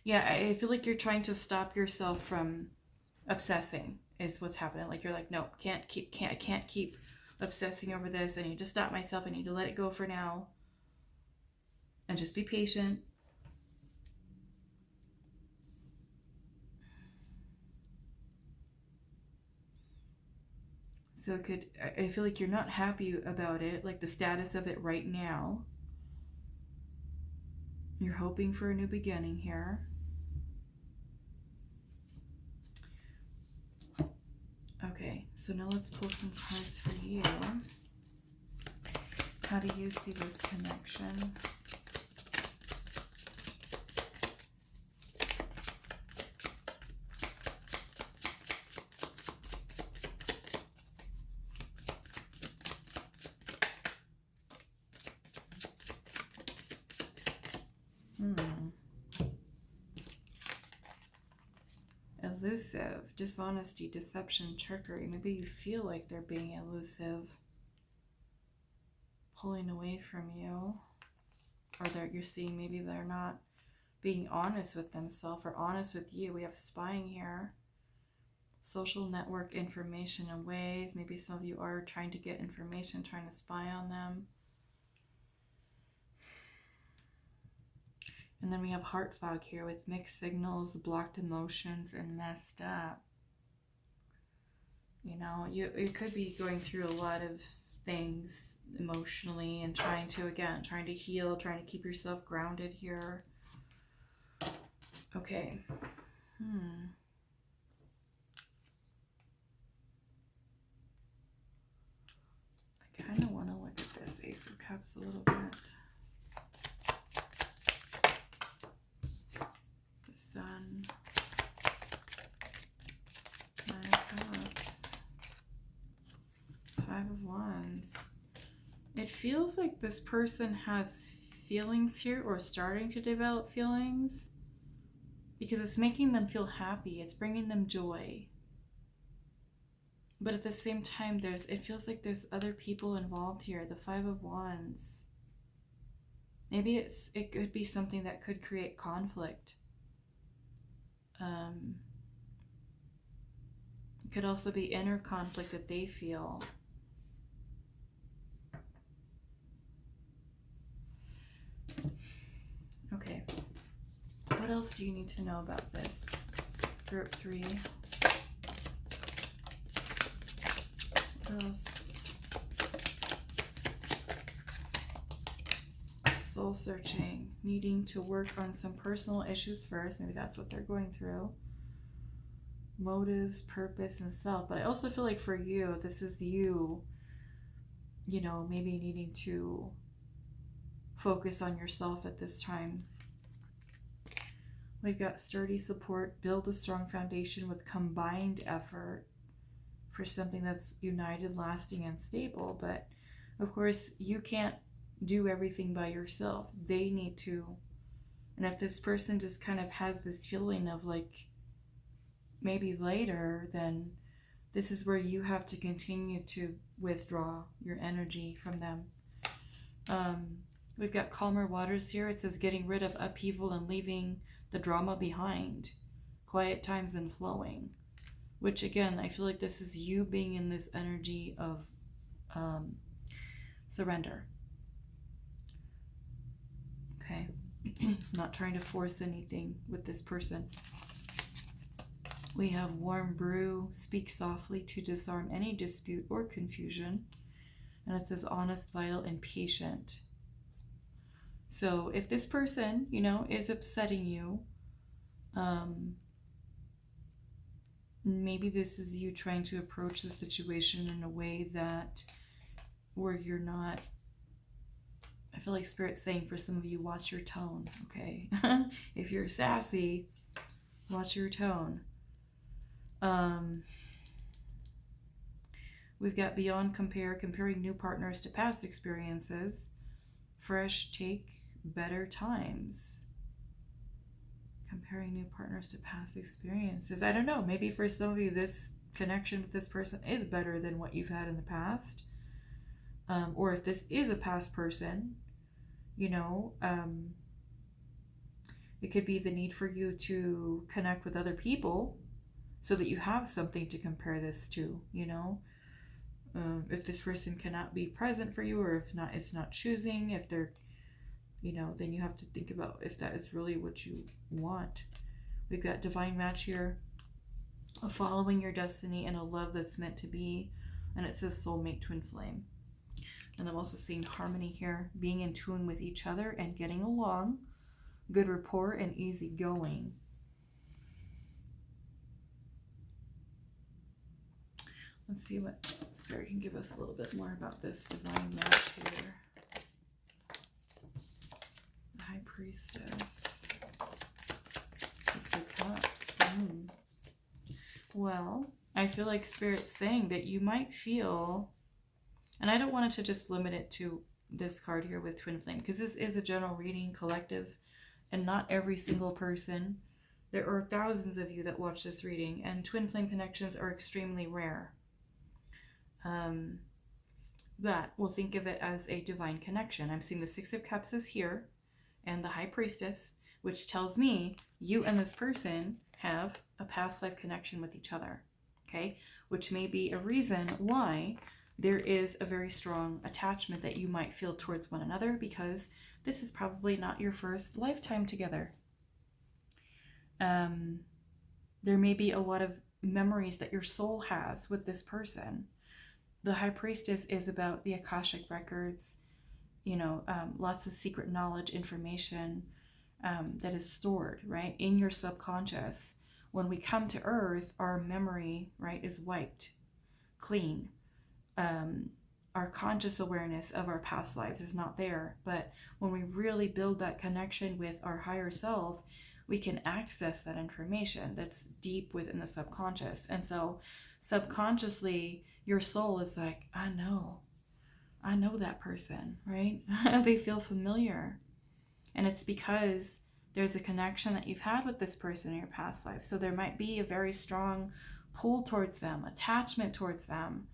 Yeah, I feel like you're trying to stop yourself from obsessing is what's happening. Like you're like, no, I can't keep obsessing over this. I need to stop myself. I need to let it go for now. And just be patient. So I feel like you're not happy about it, like the status of it right now. You're hoping for a new beginning here. Okay, so now let's pull some cards for you. How do you see this connection? Elusive, dishonesty, deception, trickery. Maybe you feel like they're being elusive, pulling away from you, or you're seeing maybe they're not being honest with themselves or honest with you. We have spying here. Social network information in ways. Maybe some of you are trying to get information, trying to spy on them. And then we have heart fog here with mixed signals, blocked emotions, and messed up. You know, you could be going through a lot of things emotionally and trying to heal, trying to keep yourself grounded here. Okay. I kind of want to look at this Ace of Cups a little bit. Sun, Nine of Cups, Five of Wands. It feels like this person has feelings here or starting to develop feelings because it's making them feel happy. It's bringing them joy. But at the same time, it feels like there's other people involved here. The Five of Wands. Maybe it could be something that could create conflict. It could also be inner conflict that they feel. Okay. What else do you need to know about this? Group 3. What else? Soul searching, needing to work on some personal issues first. Maybe that's what they're going through. Motives, purpose, and self. But I also feel like for you, this is you, maybe needing to focus on yourself at this time. We've got sturdy support, build a strong foundation with combined effort. for something that's united, lasting, and stable. But of course, you can't do everything by yourself. They need to. And if this person just kind of has this feeling of like maybe later, then this is where you have to continue to withdraw your energy from them. We've got calmer waters here. It says getting rid of upheaval and leaving the drama behind. Quiet times and flowing. Which again, I feel like this is you being in this energy of surrender. Okay. Not trying to force anything with this person. We have warm brew, speak softly to disarm any dispute or confusion. And it says honest, vital, and patient. So if this person, you know, is upsetting you, maybe this is you trying to approach the situation in a way that where you're not, I feel like Spirit's saying for some of you, watch your tone, okay? If you're sassy, watch your tone. We've got beyond compare, comparing new partners to past experiences. Fresh take, better times. Comparing new partners to past experiences. I don't know, maybe for some of you, this connection with this person is better than what you've had in the past. Or if this is a past person, you know, it could be the need for you to connect with other people so that you have something to compare this to, you know. If this person cannot be present for you, or if not, it's not choosing, if they're, you know, then you have to think about if that is really what you want. We've got divine match here, following your destiny and a love that's meant to be, and it says soulmate twin flame. And I'm also seeing harmony here, being in tune with each other and getting along, good rapport and easy going. Let's see what Spirit can give us a little bit more about this divine match here. The High Priestess. 6 of Cups. Well, I feel like Spirit's saying that you might feel, and I don't want it to just limit it to this card here with Twin Flame, because this is a general reading, collective, and not every single person. There are thousands of you that watch this reading, and Twin Flame connections are extremely rare. But we'll think of it as a divine connection. I'm seeing the 6 of Cups is here, and the High Priestess, which tells me you and this person have a past life connection with each other, okay? Which may be a reason why there is a very strong attachment that you might feel towards one another, because this is probably not your first lifetime together. There may be a lot of memories that your soul has with this person. The High Priestess is about the Akashic records, you know, lots of secret knowledge, information that is stored, right, in your subconscious. When we come to Earth, our memory, right, is wiped clean. Our conscious awareness of our past lives is not there. But when we really build that connection with our higher self, we can access that information that's deep within the subconscious. And so subconsciously, your soul is like, I know that person, right? They feel familiar. And it's because there's a connection that you've had with this person in your past life. So there might be a very strong pull towards them, attachment towards them.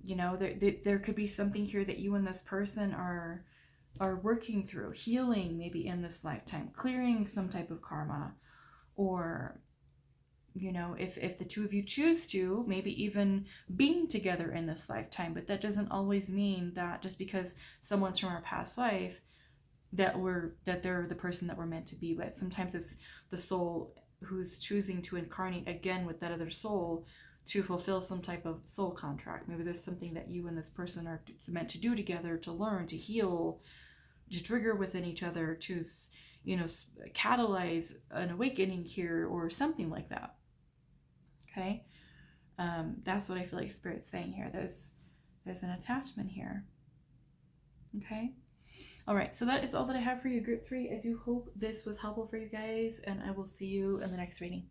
You know, there could be something here that you and this person are working through, healing maybe in this lifetime, clearing some type of karma, or, you know, if the two of you choose to, maybe even being together in this lifetime. But that doesn't always mean that just because someone's from our past life that they're the person that we're meant to be with. Sometimes it's the soul who's choosing to incarnate again with that other soul to fulfill some type of soul contract. Maybe there's something that you and this person are meant to do together, to learn, to heal, to trigger within each other, to, you know, catalyze an awakening here or something like that. Okay, that's what I feel like Spirit's saying here. There's an attachment here. Okay, all right, so that is all that I have for you, Group 3. I do hope this was helpful for you guys, and I will see you in the next reading.